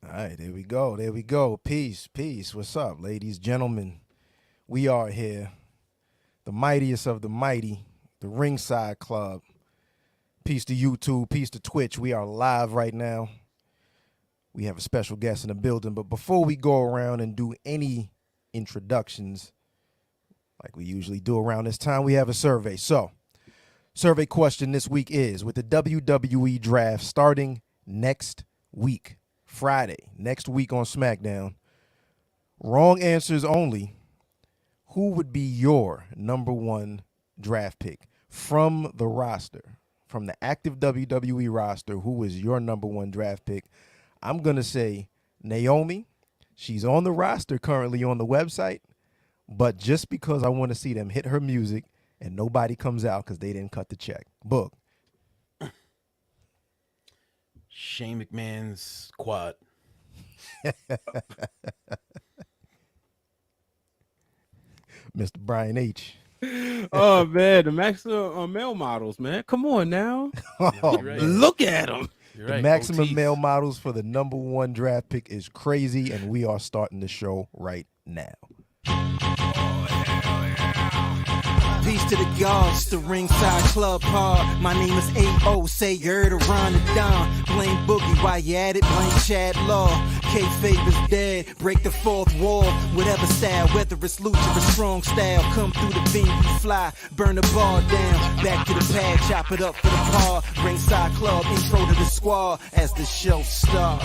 All right, there we go. There we go. Peace, peace. What's up, ladies, gentlemen? We are here, the mightiest of the mighty, the Ringside Club. Peace to YouTube, peace to Twitch. We are live right now. We have a special guest in the building, but before we go around and do any introductions, like we usually do around this time, we have a survey. So, survey question this week is, with the WWE draft starting next week, Friday, next week on SmackDown, wrong answers only, who would be your number one draft pick from the roster, from the active WWE roster? Who is your number one draft pick? I'm going to say Naomi. She's on the roster currently on the website, but just because I want to see them hit her music and nobody comes out because they didn't cut the check. Book. Shane McMahon's quad. Mr. Brian H. Oh man, the maximum male models, man. Come on now, Oh, right. man. look at them. You're The right. maximum Otis. male models for the number one draft pick is crazy, and we are starting the show right now. Peace to the gods, the Ringside Club hard. My name is A.O. Say you're the Ron the Don. Blame Boogie while you at it, blame Chad Law. K-Fabe is dead, break the fourth wall. Whatever style, whether it's lucha or strong style. Come through the venue, fly, burn the bar down. Back to the pad, chop it up for the par. Ringside Club, intro to the squad as the show starts.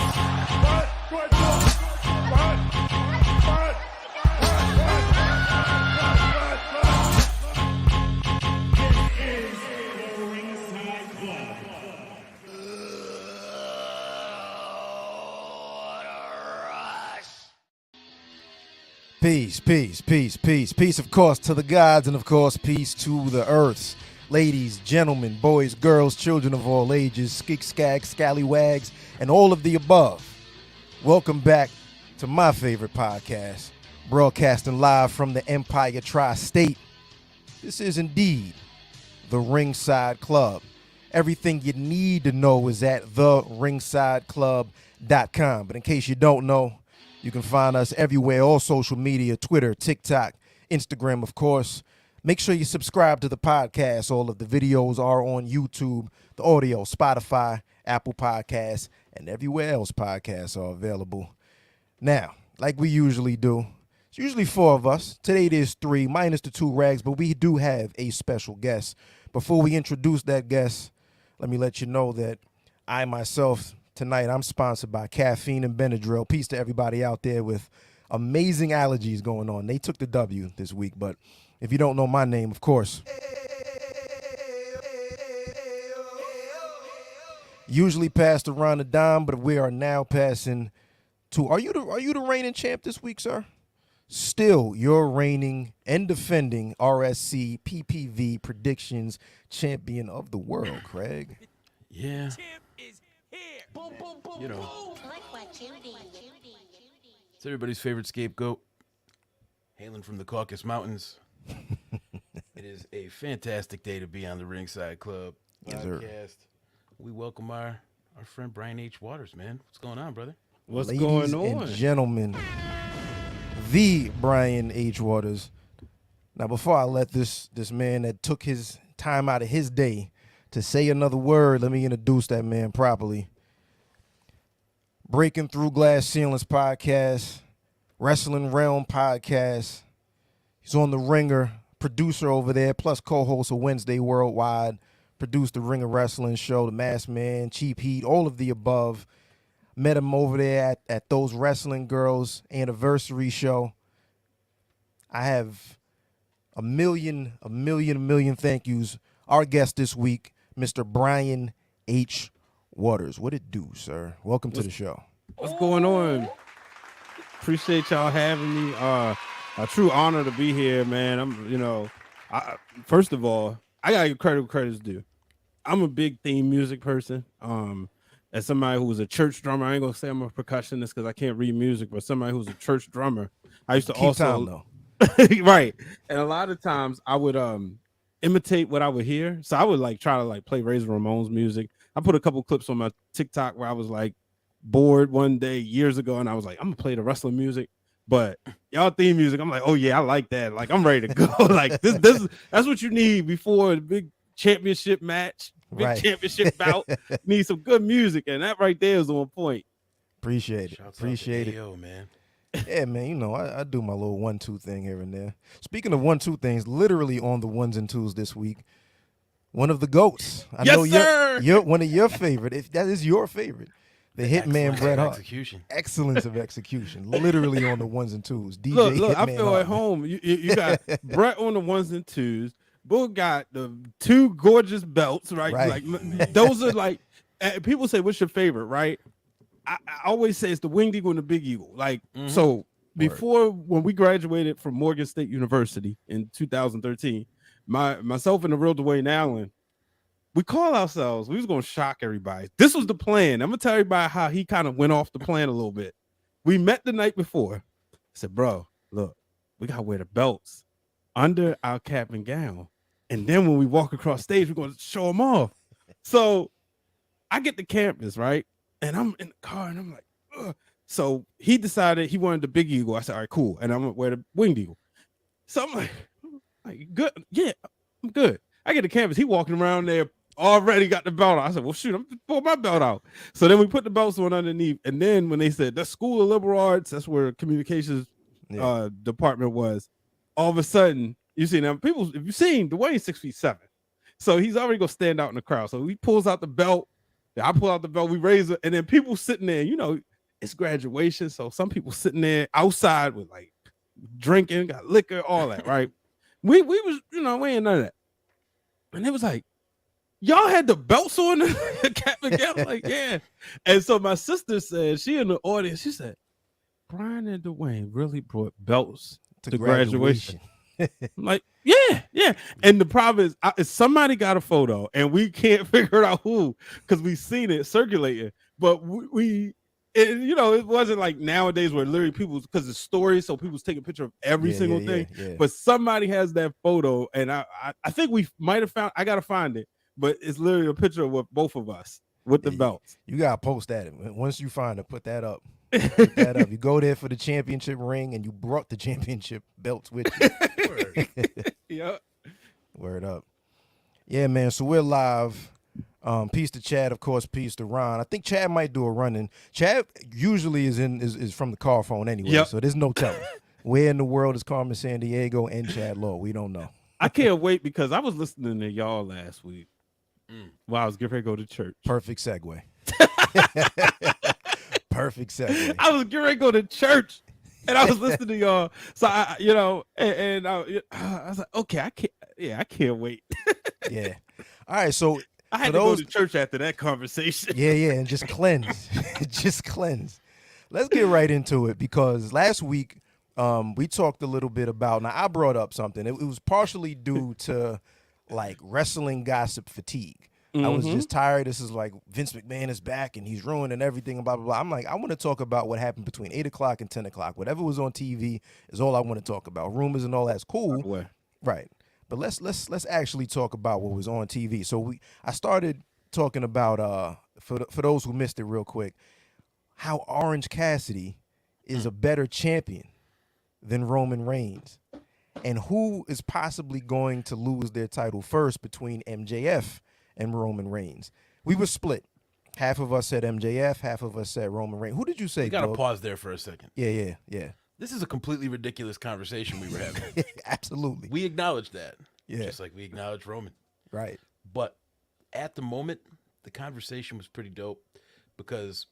Peace, peace, peace, peace. Peace, of course, to the gods, and of course, peace to the earths. Ladies, gentlemen, boys, girls, children of all ages, skick, skag, scallywags, and all of the above. Welcome back to my favorite podcast, broadcasting live from the Empire Tri-State. This is indeed the Ringside Club. Everything you need to know is at theringsideclub.com. But in case you don't know, you can find us everywhere, all social media, Twitter, TikTok, Instagram, of course. Make sure you subscribe to the podcast. All of the videos are on YouTube, the audio, Spotify, Apple Podcasts, and everywhere else podcasts are available. Now, like we usually do, it's usually four of us. Today it is three, minus the two rags, but we do have a special guest. Before we introduce that guest, let me let you know that I myself, tonight, I'm sponsored by Caffeine and Benadryl. Peace to everybody out there with amazing allergies going on. They took the W this week, but if you don't know my name, of course, usually passed around the dime, but we are now passing to, are you the reigning champ this week, sir? Still your reigning and defending RSC PPV predictions champion of the world, Craig. Yeah. Champ is here. You know, Look what you did. it's everybody's favorite scapegoat. Hailing from the Caucasus Mountains. It is a fantastic day to be on the Ringside Club Yes, sir. podcast. We welcome our friend Brian H. Waters, man. What's going on, brother? What's Ladies going on? and gentlemen, the Brian H. Waters. Now, before I let this man that took his time out of his day to say another word, let me introduce that man properly. Breaking Through Glass Ceilings podcast, Wrestling Realm podcast. He's on the Ringer, producer over there, plus co-host of Wednesday Worldwide, produced the Ringer Wrestling Show, The Masked Man, Cheap Heat, all of the above. Met him over there at those Wrestling Girls anniversary show. I have a million thank yous. Our guest this week, Mr. Brian H. Waters. What it do, sir? Welcome to the show. What's going on? Appreciate y'all having me. A true honor to be here, man. First of all, I gotta give credit where credit's due. I'm a big theme music person. As somebody who was a church drummer, I ain't gonna say I'm a percussionist because I can't read music, but somebody who's a church drummer, I used to Keep also time, though. right. And a lot of times I would imitate what I would hear. So I would try to play Razor Ramon's music. I put a couple clips on my TikTok where I was bored one day years ago, and I was like, I'm gonna play the wrestling music, but y'all theme music. I'm like, oh yeah, I like that. Like I'm ready to go. Like that's what you need before the big championship match, big championship bout. Need some good music, and that right there is on point. Appreciate it. Shouts Appreciate out it. to AO, man. Yeah, man, you know, I do my little 1-2 thing here and there. Speaking of 1-2 things, literally on the 1s and 2s this week, one of the GOATs. I Yes, know sir. you're one of your favorite. If that is your favorite, the Hitman Excellence Bret of Hart. execution. Excellence of execution. Literally on the 1s and 2s. DJ Look, I Hitman feel Hart, at man. home. You got Brett on the 1s and 2s. Bull got the 2 gorgeous belts, right? Right. Like those are like people say, what's your favorite, right? I always say it's the Winged Eagle and the Big Eagle. Like so. Before, when we graduated from Morgan State University in 2013, myself and the real Dwayne Allen, we call ourselves, we was going to shock everybody. This was the plan. I'm going to tell everybody how he kind of went off the plan a little bit. We met the night before. I said, bro, look, we got to wear the belts under our cap and gown. And then when we walk across stage, we're going to show them off. So I get to campus, right? And I'm in the car and I'm like, ugh. So he decided he wanted the Big Eagle. I said, all right, cool. And I'm gonna wear the Winged Eagle. So I'm like, good. Yeah, I'm good. I get to campus. He walking around there, already got the belt out. I said, well, shoot, I'm pull my belt out. So then we put the belts on underneath. And then when they said the School of Liberal Arts, that's where communications department was. All of a sudden, you see now people, if you've seen Dwayne's 6'7", so he's already gonna stand out in the crowd. So he pulls out the belt. I pull out the belt, we raise it, and then people sitting there, you know, it's graduation. So some people sitting there outside with like drinking, got liquor, all that, right? We was, you know, we ain't none of that. And it was like, y'all had the belts on the cap and gown? Like, yeah. And so my sister said, she in the audience, she said, Brian and Dwayne really brought belts to graduation. I'm like, yeah. And the problem is somebody got a photo and we can't figure out who, because we seen it circulating, but you know, it wasn't like nowadays where literally people, because it's stories, so people's taking a picture of every single thing. Yeah. But somebody has that photo, and I think we might have found. I gotta find it, but it's literally a picture with both of us with the belts. You gotta post that. Once you find it, put that up. Put that up. You go there for the championship ring, and you brought the championship belts with you. Yeah. Word up. Yeah, man. So we're live. Peace to Chad, of course. Peace to Ron. I think Chad might do a run-in. Chad usually is from the car phone anyway, so there's no telling. Where in the world is Carmen Sandiego and Chad Law? We don't know. I can't wait because I was listening to y'all last week while I was getting ready to go to church. Perfect segue. Perfect segue. I was getting ready to go to church, and I was listening to y'all. So I, you know, and I was like, okay, I can't wait. Yeah. All right, so I had to go to church after that conversation. Yeah, and just cleanse. Just cleanse. Let's get right into it because last week we talked a little bit about, now I brought up something. It was partially due to like wrestling gossip fatigue. I was just tired. This is like Vince McMahon is back and he's ruining everything and blah, blah, blah. I'm like, I want to talk about what happened between 8 o'clock and 10 o'clock. Whatever was on TV is all I want to talk about. Rumors and all that's cool. Right. But let's actually talk about what was on TV. So I started talking about for those who missed it real quick, how Orange Cassidy is a better champion than Roman Reigns, and who is possibly going to lose their title first between MJF and Roman Reigns. We were split. Half of us said MJF, half of us said Roman Reigns. Who did you say? You gotta pause there for a second. Yeah. This is a completely ridiculous conversation we were having. Absolutely. We acknowledge that. Yeah. Just like we acknowledge Roman. Right. But at the moment, the conversation was pretty dope because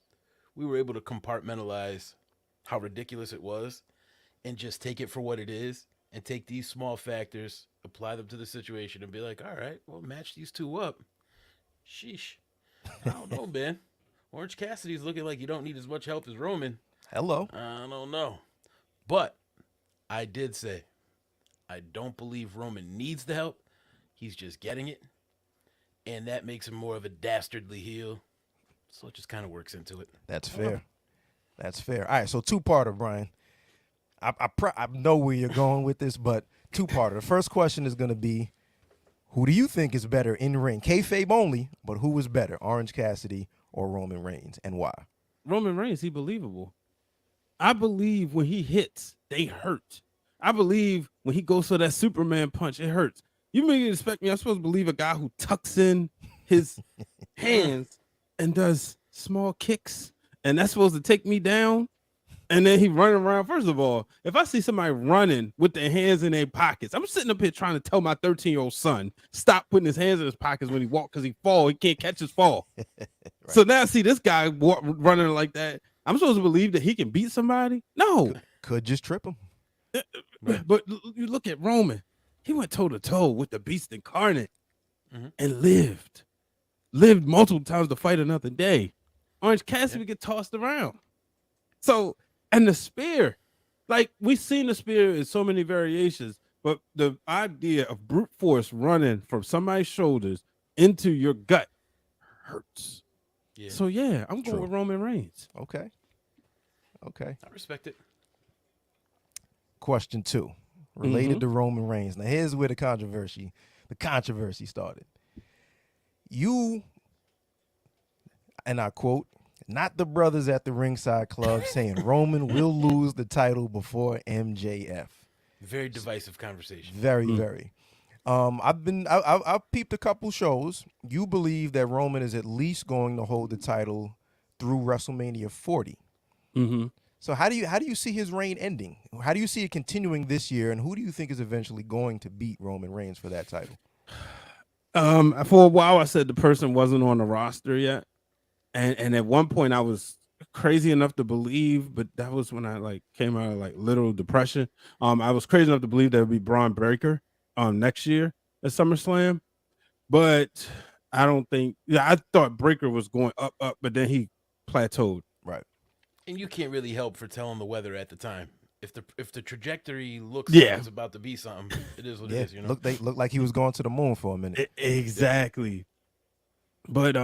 we were able to compartmentalize how ridiculous it was and just take it for what it is and take these small factors, apply them to the situation and be like, all right, well, match these two up. Sheesh. I don't know, man. Orange Cassidy's looking like you don't need as much help as Roman. Hello. I don't know. But I did say, I don't believe Roman needs the help. He's just getting it. And that makes him more of a dastardly heel. So it just kind of works into it. That's fair. That's fair. All right, so two-parter, Brian. I know where you're going with this, but two-parter. The first question is going to be, who do you think is better in ring? Kayfabe only, but who is better, Orange Cassidy or Roman Reigns, and why? Roman Reigns, he believable. I believe when he hits, they hurt. I believe when he goes for that Superman punch, it hurts. You may expect me, I'm supposed to believe a guy who tucks in his hands and does small kicks, and that's supposed to take me down. And then he running around. First of all, if I see somebody running with their hands in their pockets, I'm sitting up here trying to tell my 13-year-old son, stop putting his hands in his pockets when he walks because he can't catch his fall. Right. So now I see this guy running like that. I'm supposed to believe that he can beat somebody? No. Could just trip him. But you look at Roman. He went toe-to-toe with the beast incarnate and lived multiple times to fight another day. Orange Cassidy would get tossed around. So, and the spear, like we've seen the spear in so many variations, but the idea of brute force running from somebody's shoulders into your gut hurts. Yeah. So yeah, I'm going with Roman Reigns. Okay. I respect it. Question 2, related to Roman Reigns. Now here's where the controversy started. You, and I quote, not the brothers at the Ringside Club saying Roman will lose the title before MJF. Very divisive conversation. Very, very. I've peeped a couple shows. You believe that Roman is at least going to hold the title through WrestleMania 40. So how do you see his reign ending? How do you see it continuing this year? And who do you think is eventually going to beat Roman Reigns for that title? For a while, I said the person wasn't on the roster yet. And at one point I was crazy enough to believe, but that was when I came out of literal depression. I was crazy enough to believe there would be Braun Breaker next year at SummerSlam, but I don't think. Yeah, I thought Breaker was going up, but then he plateaued. Right. And you can't really help for telling the weather at the time. If the trajectory looks like it's about to be something, it is what it is. You know, looked like he was going to the moon for a minute. Exactly. But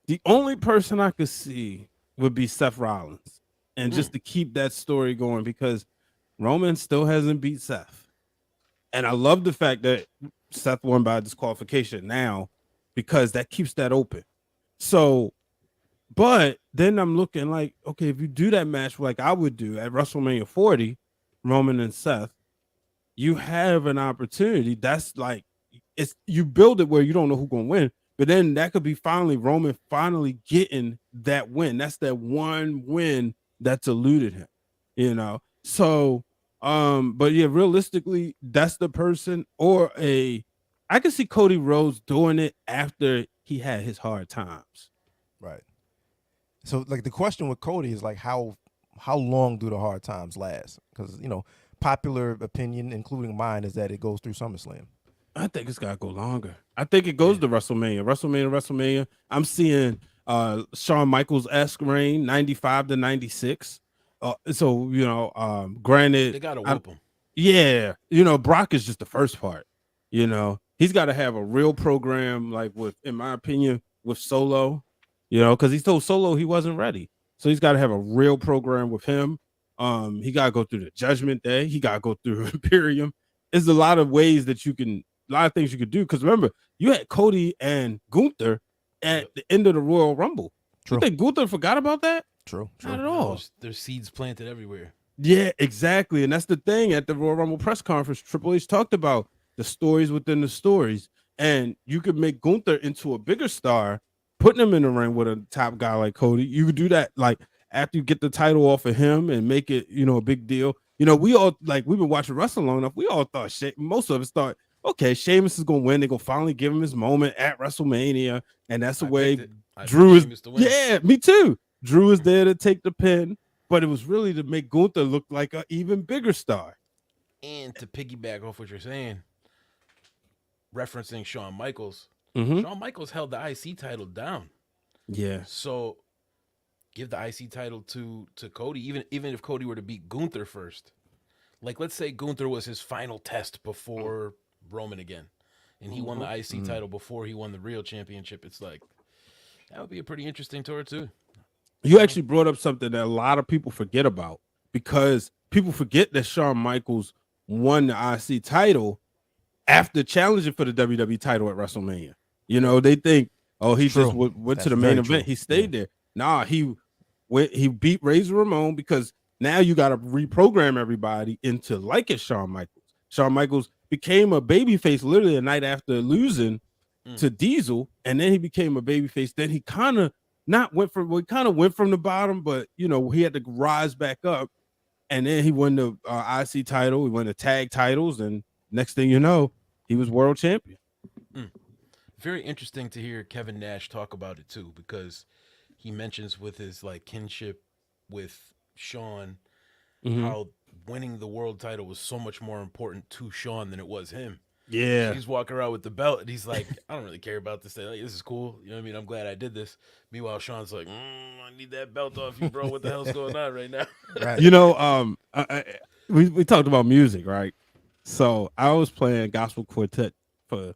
the only person I could see would be Seth Rollins, and just to keep that story going, because Roman still hasn't beat Seth. And I love the fact that Seth won by disqualification now, because that keeps that open. So, but then I'm looking like, okay, if you do that match like I would do at WrestleMania 40, Roman and Seth, you have an opportunity. That's you build it where you don't know who's going to win. But then that could be Roman finally getting that win. That's that one win that's eluded him, you know? So, but yeah, realistically, that's the person. I could see Cody Rhodes doing it after he had his hard times. Right. So the question with Cody is how long do the hard times last? Because, popular opinion, including mine, is that it goes through SummerSlam. I think it's gotta go longer. I think it goes to WrestleMania. I'm seeing Shawn Michaels-esque reign, 95 to 96. Granted, they gotta whoop him. Yeah, Brock is just the first part. He's got to have a real program, in my opinion, with Solo. Because he told Solo he wasn't ready, so he's got to have a real program with him. He got to go through the Judgment Day. He got to go through Imperium. There's a lot of ways that a lot of things you could do. Because remember, you had Cody and Gunther at the end of the Royal Rumble. True. You think Gunther forgot about that? True. Not at all. There's seeds planted everywhere. Yeah, exactly. And that's the thing at the Royal Rumble press conference. Triple H talked about the stories within the stories. And you could make Gunther into a bigger star, putting him in the ring with a top guy like Cody. You could do that after you get the title off of him and make it, a big deal. We all we've been watching wrestling long enough. We all thought most of us thought, okay, Sheamus is gonna win. They're gonna finally give him his moment at WrestleMania, and that's the way Drew is. Yeah, me too. Drew is there to take the pin, but it was really to make Gunther look like an even bigger star. And to piggyback off what you're saying, referencing Shawn Michaels, Shawn Michaels held the IC title down. Yeah. So give the IC title to Cody, even if Cody were to beat Gunther first. Let's say Gunther was his final test before Roman again, and he won the IC title before he won the real championship. It's that would be a pretty interesting tour too. You actually brought up something that a lot of people forget about, because people forget that Shawn Michaels won the IC title after challenging for the WWE title at WrestleMania. They think, he just went to the main event. He stayed there. Nah, he he beat Razor Ramon because now you got to reprogram everybody into liking Shawn Michaels. Shawn Michaels became a babyface literally a night after losing to Diesel, and then he became a babyface. Then he kind of went from the bottom, but he had to rise back up. And then he won the IC title, he won the tag titles, and next thing you know, he was world champion. Very interesting to hear Kevin Nash talk about it too, because he mentions with his like kinship with Shawn, how winning the world title was so much more important to Shawn than it was him. Yeah. He's walking around with the belt and he's like, I don't really care about this thing. Like, this is cool. You know what I mean? I'm glad I did this. Meanwhile, Shawn's like, I need that belt off you, bro. What the hell's going on right now? Right. We talked about music, right? So I was playing gospel quartet for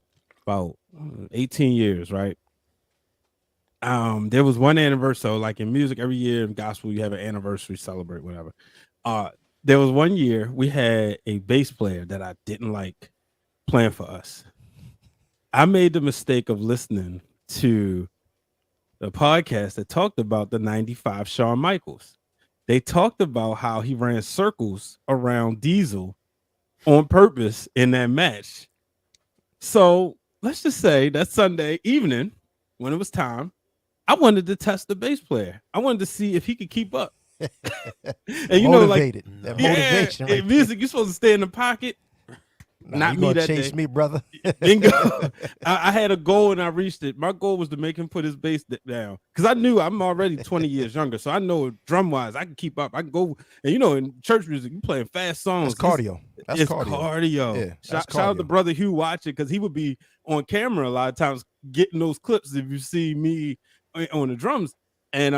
about 18 years, right? There was one anniversary. So like in music, every year in gospel, you have an anniversary, celebrate, whatever. There was one year we had a bass player that I didn't like playing for us. I made the mistake of listening to the podcast that talked about the 95 Shawn Michaels. They talked about how he ran circles around Diesel on purpose in that match. So let's just say that Sunday evening, when it was time, I wanted to test the bass player. I wanted to see if he could keep up. And motivated. That motivation. Right music, you're supposed to stay in the pocket. Not you me gonna chase day. me, brother. Bingo. I had a goal and I reached it. My goal was to make him put his bass down because I knew I'm already 20 years younger, so I know drum wise I can keep up. I can go, and in church music you playing fast songs. That's cardio. That's cardio. Yeah, Shout out to brother Hugh watching because he would be on camera a lot of times getting those clips. If you see me on the drums. And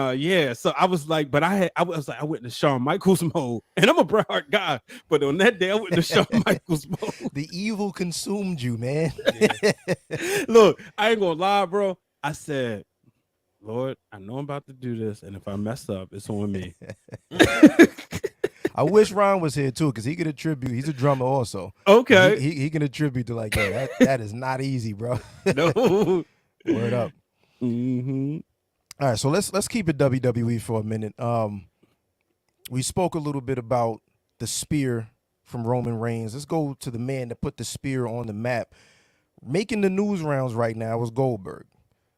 so I was like, but I went into Shawn Michaels mode, and I'm a Bret Hart guy, but on that day I went into Shawn Michaels mode. The evil consumed you, man. Yeah. Look, I ain't gonna lie, bro. I said, Lord, I know I'm about to do this, and if I mess up, it's on me. I wish Ron was here too, because he could attribute. He's a drummer also. Okay, he can attribute to like, yeah, that is not easy, bro. No, Word up. Mm-hmm. All right, so let's keep it WWE for a minute. We spoke a little bit about the spear from Roman Reigns. Let's go to the man that put the spear on the map. Making the news rounds right now is Goldberg.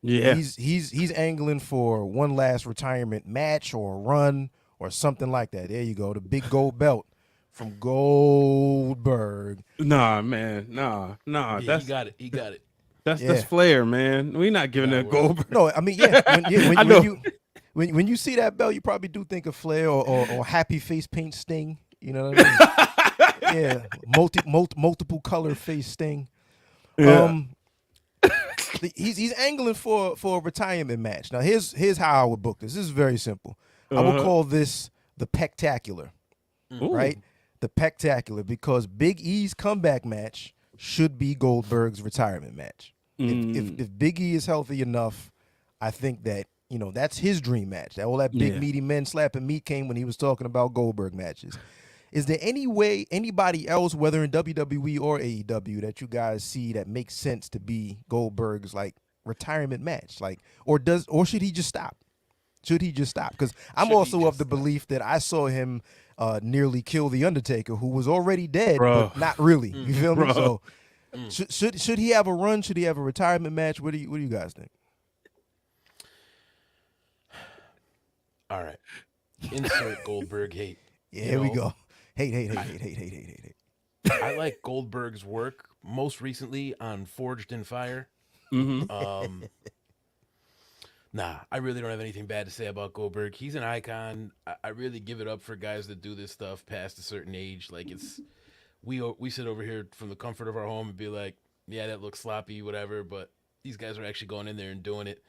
Yeah, he's angling for one last retirement match or a run or something like that. There you go, the big gold belt from Goldberg. Nah, man, nah. Yeah, he got it. That's Flair, man. We not giving that Goldberg. No, I mean, when you see that belt, you probably do think of Flair or happy face paint Sting. You know what I mean? Yeah, multiple color face Sting. Yeah. He's angling for a retirement match. Now here's how I would book this. This is very simple. I would call this the Pectacular, right? The Pectacular, because Big E's comeback match should be Goldberg's retirement match. If Big E is healthy enough, I think that that's his dream match. All that big meaty men slapping meat came when he was talking about Goldberg matches. Is there any way anybody else, whether in WWE or AEW, that you guys see that makes sense to be Goldberg's like retirement match? Like, or should he just stop? Should he just stop? Because I'm also of the belief that I saw him nearly kill the Undertaker, who was already dead, but not really. You feel me? So should he have a run? Should he have a retirement match? What do you guys think? All right. Insert Goldberg hate. Yeah, here we go. Hate. I like Goldberg's work most recently on Forged in Fire. Nah, I really don't have anything bad to say about Goldberg. He's an icon. I really give it up for guys that do this stuff past a certain age. Like we sit over here from the comfort of our home and be like, yeah, that looks sloppy, whatever. But these guys are actually going in there and doing it.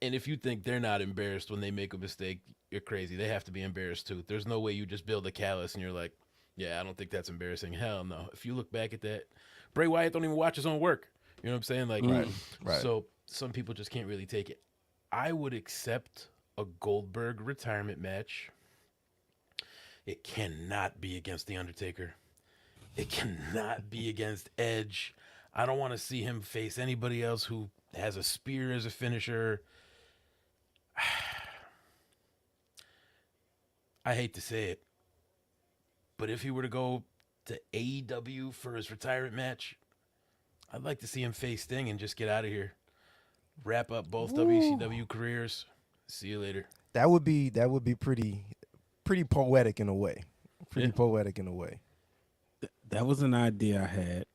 And if you think they're not embarrassed when they make a mistake, you're crazy. They have to be embarrassed too. There's no way you just build a callus and you're like, yeah, I don't think that's embarrassing. Hell no. If you look back at that, Bray Wyatt don't even watch his own work. You know what I'm saying? Like, right. So some people just can't really take it. I would accept a Goldberg retirement match. It cannot be against The Undertaker. It cannot be against Edge. I don't want to see him face anybody else who has a spear as a finisher. I hate to say it, but if he were to go to AEW for his retirement match, I'd like to see him face Sting and just get out of here. Wrap up both WCW careers. See you later. That would be pretty poetic in a way. Pretty Yeah. poetic in a way. That was an idea I had.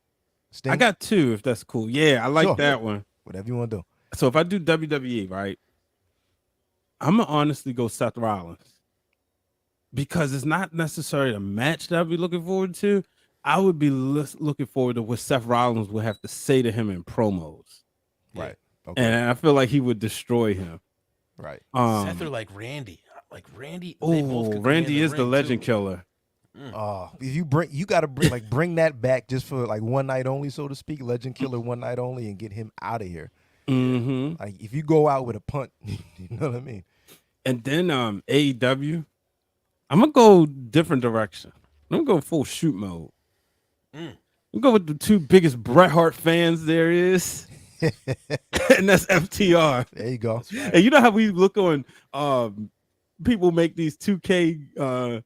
Sting, I got two, if that's cool. Yeah, I like Sure. that one. whatever you want to do. So if I do WWE, right, I'm gonna honestly go Seth Rollins because it's not necessarily a match that I'd be looking forward to. I would be looking forward to what Seth Rollins would have to say to him in promos, Right. Okay. and I feel like he would destroy him. Right. Seth or like Randy. Like Randy. They both Oh, could go Randy in is the ring, legend too. killer. If you gotta bring that back just for like one night only, so to speak, Legend Killer one night only, and get him out of here. Mm-hmm. Like if you go out with a punt, you know what I mean? And then AEW, I'm gonna go different direction. I'm gonna go full shoot mode. I'm go with the two biggest Bret Hart fans there is, and that's FTR. There you go. And you know how we look on people make these 2K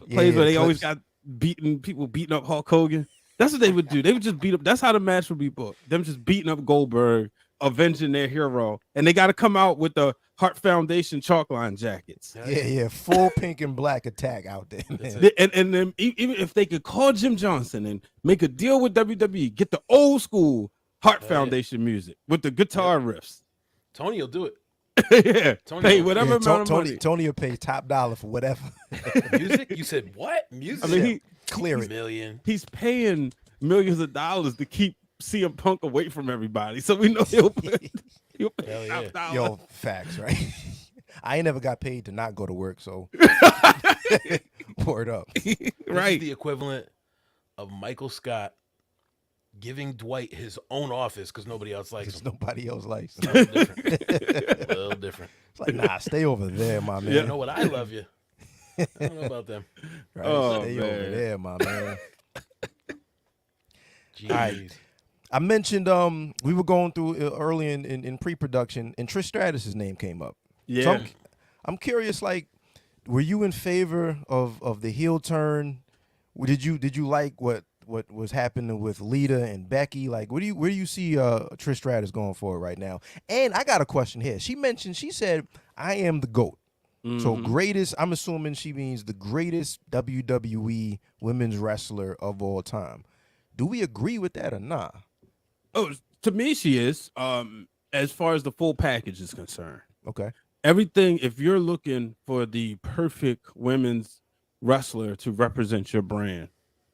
plays where they always clips. got people beating up Hulk Hogan. That's what they would do. They would just beat up. That's how the match would be booked. Them just beating up Goldberg, avenging their hero, and they got to come out with the Hart Foundation chalk line jackets. Yeah, full pink and black attack out there, man. And then even if they could call Jim Johnson and make a deal with WWE, get the old school Hart Foundation music with the guitar riffs. Tony will do it. Yeah, Tony pay will- whatever amount of money. Tony will pay top dollar for whatever. Music? You said what? Music? I mean, Clear it. million. he's paying millions of dollars to keep CM Punk away from everybody, so we know he'll pay Hell top yeah. dollar. Yo, facts, right? I ain't never got paid to not go to work, so word up. This is Right. the equivalent of Michael Scott giving Dwight his own office because nobody else likes There's him. nobody else likes. A little different. A little different. It's like, nah, stay over there, my man. You know what? I love you. I don't know about them. Right? Oh, stay man. over there, my man. Jeez. right. I mentioned we were going through early in pre-production, and Trish Stratus's name came up. Yeah. So I'm curious, like, were you in favor of the heel turn? Did you like what was happening with Lita and Becky? Like, where do you see Trish Stratus going forward right now? And I got a question here. She said, "I am the GOAT." So greatest. I'm assuming she means the greatest WWE women's wrestler of all time. Do we agree with that or not? Oh, to me, she is. As far as the full package is concerned, Okay. everything. If you're looking for the perfect women's wrestler to represent your brand,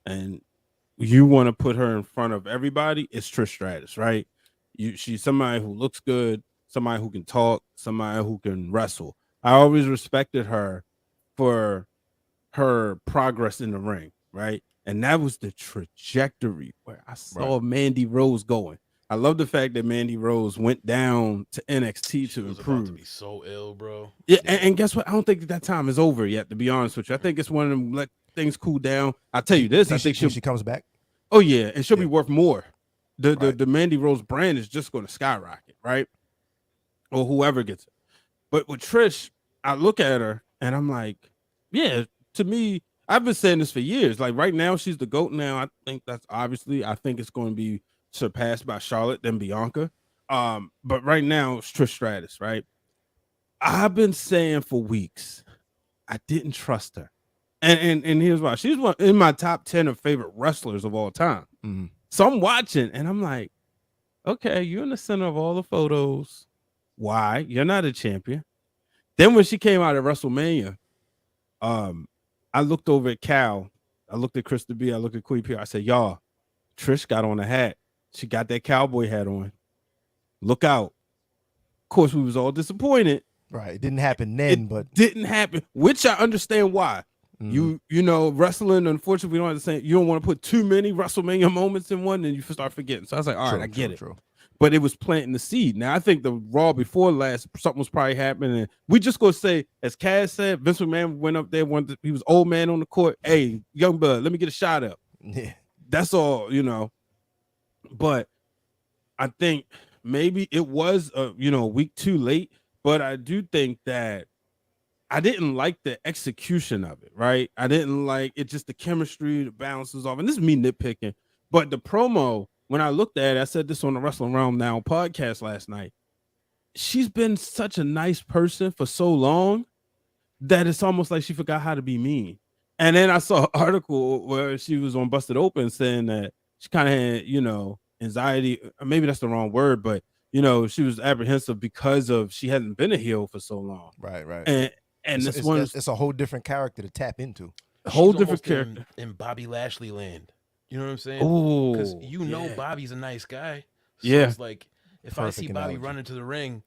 and you want to put her in front of everybody, it's Trish Stratus, right? She's somebody who looks good, somebody who can talk, somebody who can wrestle. I always respected her for her progress in the ring, right? And that was the trajectory where I saw Mandy Rose going. I love the fact that Mandy Rose went down to NXT She to was about improve. to be so ill, bro. Yeah, and guess what? I don't think that time is over yet, to be honest with you. I think it's one of them, let things cool down. I'll tell you this. I think she comes back. oh yeah, and she'll be Yeah. worth more. The Right. the Mandy Rose brand is just going to skyrocket, right? Or whoever gets it. But with Trish, I look at her and I'm like, yeah, to me, I've been saying this for years. Like right now, she's the GOAT now. I think that's obviously, I think it's going to be surpassed by Charlotte, then Bianca. But right now, it's Trish Stratus, right? I've been saying for weeks, I didn't trust her. And here's why. She's one in my top 10 of favorite wrestlers of all time. Mm-hmm. So I'm watching and I'm like, okay, you're in the center of all the photos. Why? You're not a champion. Then when she came out at WrestleMania, I looked over at Cal. I looked at Krista B. I looked at Queen P. I said, y'all, Trish got on a hat. She got that cowboy hat on. Look out. Of course, we was all disappointed. Right. It didn't happen then, but Didn't happen, which I understand why. You know, wrestling, unfortunately, we don't have the same. You don't want to put too many WrestleMania moments in one, and you start forgetting. So I was like, all right, I get it. True. But it was planting the seed. Now I think the Raw before last, something was probably happening. We just gonna say, as Cass said, Vince McMahon went up there. He was old man on the court. Hey, young bud, let me get a shot up. Yeah. That's all, you know. But I think maybe it was, a week too late. But I do think that I didn't like the execution of it, right? I didn't like it, just the chemistry, the balances off. And this is me nitpicking, but the promo, when I looked at it, I said this on the Wrestling Realm Now podcast last night. She's been such a nice person for so long that it's almost like she forgot how to be mean. And then I saw an article where she was on Busted Open saying that she kind of had, anxiety. Maybe that's the wrong word, but she was apprehensive because of she hadn't been a heel for so long. Right. And it's a whole different character to tap into. a whole She's different almost character. in Bobby Lashley land. You know what I'm saying? Oh, Because Bobby's a nice guy. So Yeah. it's like if I see Perfect Bobby analogy. running to the ring,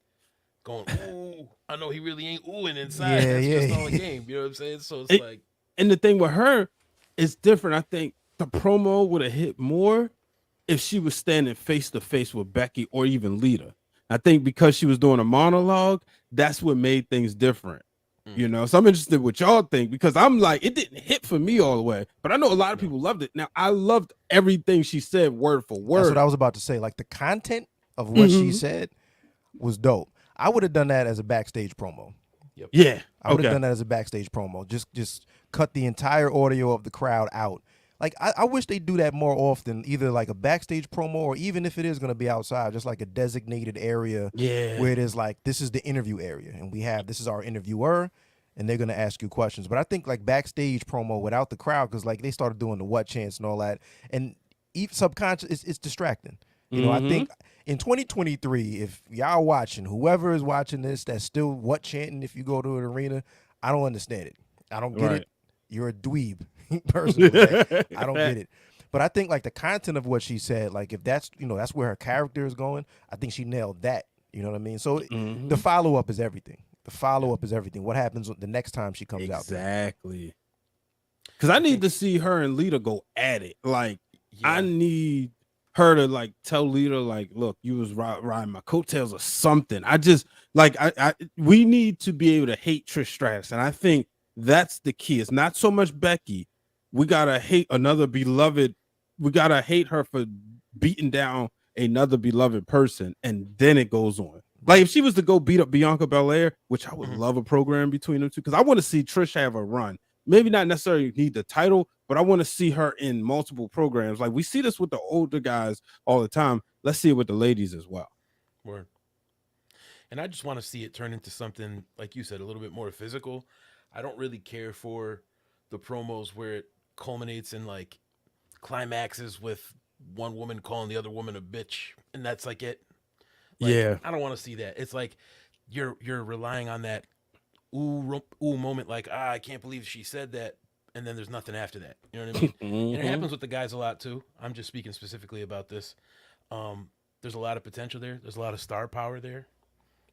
going, ooh, I know he really ain't oohing inside. Yeah, That's just yeah. all a game. You know what I'm saying? So it's like, And the thing with her is different. I think the promo would have hit more if she was standing face to face with Becky or even Lita. I think because she was doing a monologue, that's what made things different. So I'm interested what y'all think, because I'm like, it didn't hit for me all the way, but I know a lot of people loved it. Now, I loved everything she said word for word. That's what I was about to say. Like the content of what she said was dope. I would have done that as a backstage promo. Yeah. I would have done that as a backstage promo. Just cut the entire audio of the crowd out. Like I wish they do that more often, either like a backstage promo or even if it is going to be outside, just like a designated area where it is like, this is the interview area and this is our interviewer and they're going to ask you questions. But I think like backstage promo without the crowd, because like they started doing the what chants and all that, and even subconscious, it's distracting. I think in 2023, if y'all watching, whoever is watching this that's still what chanting if you go to an arena, I don't understand it. I don't get it. You're a dweeb. Personally, I don't get it. But I think like the content of what she said, like if that's that's where her character is going, I think she nailed that. You know what I mean? So the follow-up is everything. The follow-up is everything. What happens the next time she comes out there? Exactly. Because I need to see her and Lita go at it. Like I need her to like tell Lita, like, look, you was riding my coattails or something. I just like we need to be able to hate Trish Stratus, and I think that's the key. It's not so much Becky. We gotta hate another beloved. We gotta hate her for beating down another beloved person, and then it goes on. Like if she was to go beat up Bianca Belair, which I would love a program between them two, because I want to see Trish have a run. Maybe not necessarily need the title, but I want to see her in multiple programs. Like we see this with the older guys all the time. Let's see it with the ladies as well. Word. And I just want to see it turn into something, like you said, a little bit more physical. I don't really care for the promos where it culminates in like climaxes with one woman calling the other woman a bitch, and that's like it. Like, I don't want to see that. It's like you're relying on that ooh moment, like I can't believe she said that, and then there's nothing after that. You know what I mean? And it happens with the guys a lot too. I'm just speaking specifically about this. There's a lot of potential there. There's a lot of star power there.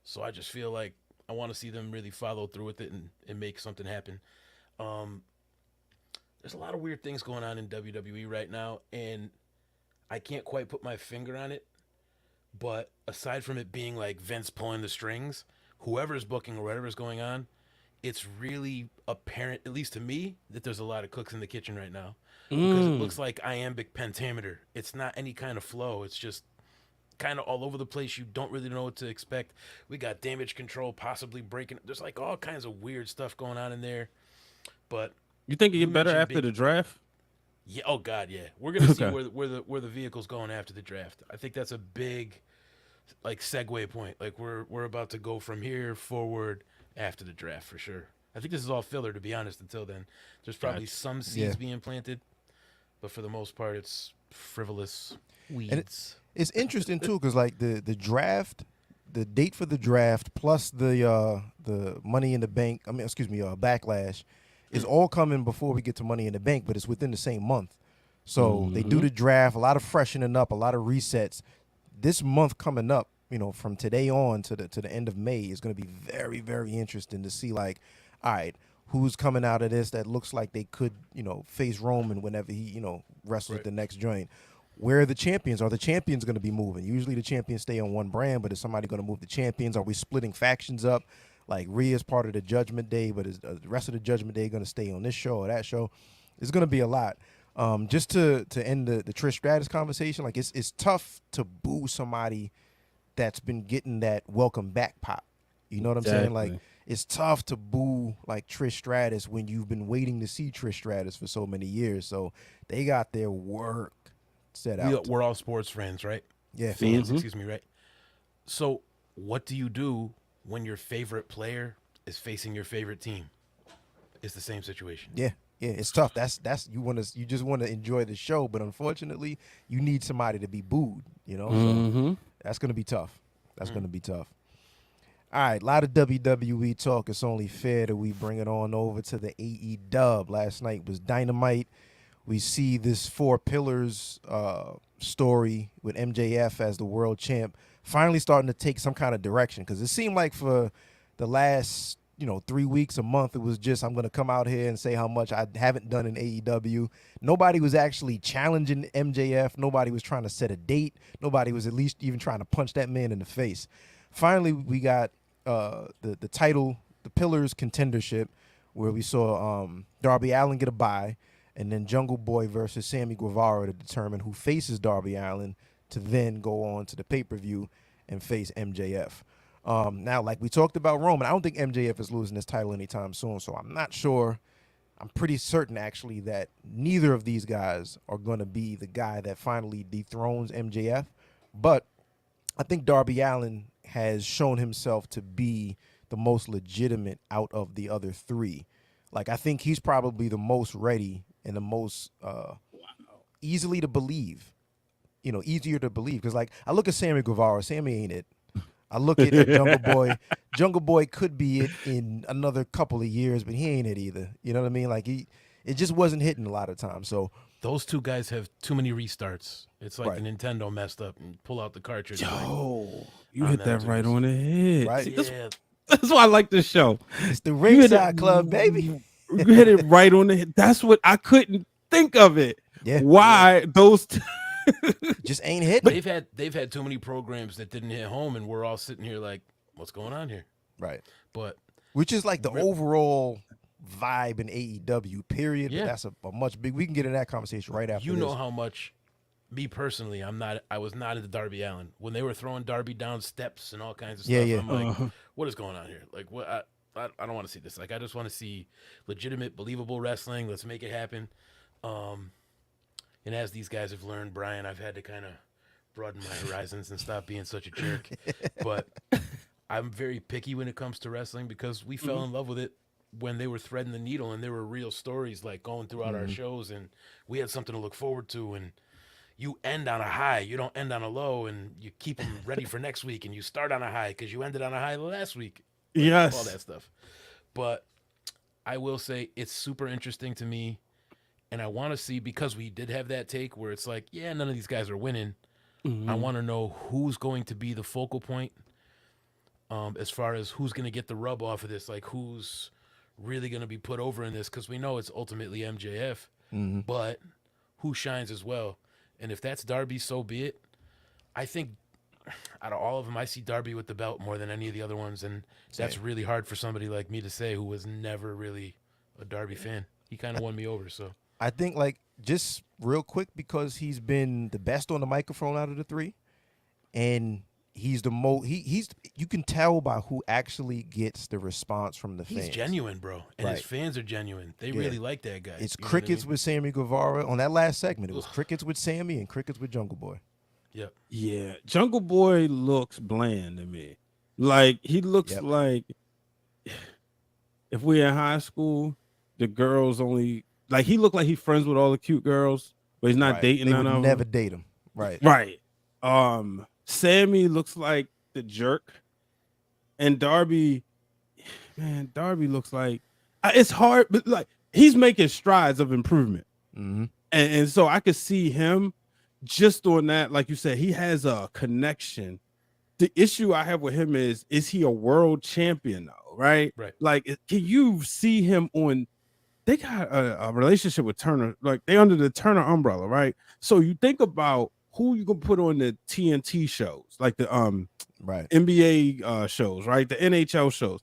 So I just feel like I want to see them really follow through with it and make something happen. There's a lot of weird things going on in WWE right now, and I can't quite put my finger on it. But aside from it being like Vince pulling the strings, whoever's booking or whatever's going on, it's really apparent, at least to me, that there's a lot of cooks in the kitchen right now. Because it looks like iambic pentameter. It's not any kind of flow. It's just kind of all over the place. You don't really know what to expect. We got Damage Control possibly breaking. There's like all kinds of weird stuff going on in there. But you think it get better after the draft? Yeah. Oh God, yeah. We're gonna see where the vehicle's going after the draft. I think that's a big like segue point. Like we're about to go from here forward after the draft for sure. I think this is all filler, to be honest. Until then, there's probably some seeds being planted, but for the most part, it's frivolous weeds. And it's interesting too, because like the draft, the date for the draft plus the Money in the Bank. Backlash is all coming before we get to Money in the Bank, but it's within the same month. So they do the draft, a lot of freshening up, a lot of resets. This month coming up, from today on to the end of May is going to be very, very interesting to see, like, all right, who's coming out of this that looks like they could, face Roman whenever he, wrestles the next joint. Where are the champions? Are the champions going to be moving? Usually the champions stay on one brand, but is somebody going to move the champions? Are we splitting factions up? Like Rhea's part of the Judgment Day, but is the rest of the Judgment Day going to stay on this show or that show? It's going to be a lot. Just to end the Trish Stratus conversation, like it's tough to boo somebody that's been getting that welcome back pop. You know what I'm saying? Like, Exactly. it's tough to boo like Trish Stratus when you've been waiting to see Trish Stratus for so many years. So they got their work set out. We're all sports fans, right? Yeah. Fans, excuse me, right? So what do you do when your favorite player is facing your favorite team? It's the same situation. Yeah. Yeah, it's tough. That's you just want to enjoy the show, but unfortunately, you need somebody to be booed, you know? So that's going to be tough. That's going to be tough. All right, a lot of WWE talk. It's only fair that we bring it on over to the AE dub. Last night was Dynamite. We see this Four Pillars story with MJF as the world champ finally starting to take some kind of direction, because it seemed like for the last 3 weeks, a month, it was just, I'm going to come out here and say how much I haven't done in AEW. Nobody was actually challenging MJF. Nobody was trying to set a date. Nobody was at least even trying to punch that man in the face. Finally, we got the title, the Pillars contendership, where we saw Darby Allin get a bye, and then Jungle Boy versus Sammy Guevara to determine who faces Darby Allin to then go on to the pay-per-view and face MJF. Now, like we talked about Roman, I don't think MJF is losing this title anytime soon, so I'm not sure. I'm pretty certain, actually, that neither of these guys are going to be the guy that finally dethrones MJF, but I think Darby Allin has shown himself to be the most legitimate out of the other three. Like, I think he's probably the most ready and the most easily to believe, easier to believe. Because, like, I look at Sammy Guevara. Sammy ain't it. I look at Jungle Boy. Jungle Boy could be it in another couple of years, but he ain't it either. You know what I mean? Like, it just wasn't hitting a lot of times. So Those two guys have too many restarts. It's like Right. the Nintendo messed up and pull out the cartridge. Yo, you I'm hit not that doing right this. on the head. Right. See, Yeah, that's why I like this show. it's the You hit Ringside it- Club, baby. You hit it right on the head. That's what I couldn't think of it. Yeah. Why those two? Just ain't hitting. they've had too many programs that didn't hit home, and we're all sitting here like, what's going on here? Right. But Which is like the overall vibe in AEW, period. Yeah. But that's a much big. We can get in that conversation right after you this. know how much, me personally, I was not into Darby Allin when they were throwing Darby down steps and all kinds of stuff. Yeah, yeah. I'm like, what is going on here? Like, what? I don't want to see this. Like, I just want to see legitimate, believable wrestling. Let's make it happen. And as these guys have learned, Brian, I've had to kind of broaden my horizons and stop being such a jerk. But I'm very picky when it comes to wrestling because we fell in love with it when they were threading the needle and there were real stories like going throughout our shows, and we had something to look forward to. And you end on a high, you don't end on a low, and you keep them ready for next week, and you start on a high because you ended on a high last week. Yes. All that stuff. But I will say it's super interesting to me, and I want to see, because we did have that take where it's like, yeah, none of these guys are winning. I want to know who's going to be the focal point, as far as who's going to get the rub off of this, like who's really going to be put over in this, because we know it's ultimately MJF, but who shines as well. And if that's Darby, so be it. I think out of all of them, I see Darby with the belt more than any of the other ones, and that's really hard for somebody like me to say who was never really a Darby fan. He kind of won me over, so. I think, like, just real quick, because he's been the best on the microphone out of the three, and he's the most. He's you can tell by who actually gets the response from the fans. He's genuine, bro, and Right. his fans are genuine. They Yeah. really like that guy. It's You know what I crickets mean? with Sammy Guevara on that last segment. It was crickets with Sammy and crickets with Jungle Boy. Yep. Yeah, Jungle Boy looks bland to me. Like he looks Yep. like if we're in high school, the girls only like he looked like he's friends with all the cute girls, but he's not Right. dating They none would of never them. date him. Right. Right. Sammy looks like the jerk, and Darby, man, Darby looks like it's hard, but like he's making strides of improvement, Mm-hmm. and so I could see him just on that. Like you said, he has a connection. The issue I have with him is he a world champion though? Right. Right. Like, can you see him on? They got a relationship with Turner, like they under the Turner umbrella, right? So you think about who you can put on the TNT shows, like the Right. NBA shows, right? The NHL shows.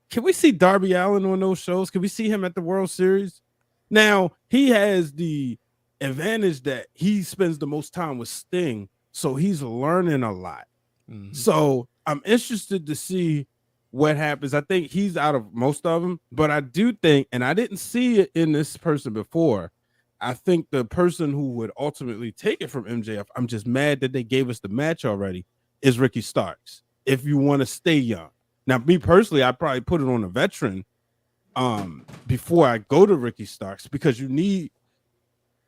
Can we see Darby Allin on those shows? Can we see him at the World Series? Now he has the advantage that he spends the most time with Sting, so he's learning a lot. Mhm. So I'm interested to see what happens. I think he's out of most of them, but I do think, and I didn't see it in this person before. I think the person who would ultimately take it from MJF, I'm just mad that they gave us the match already, is Ricky Starks. If you want to stay young. Now, me personally, I'd probably put it on a veteran before I go to Ricky Starks, because you need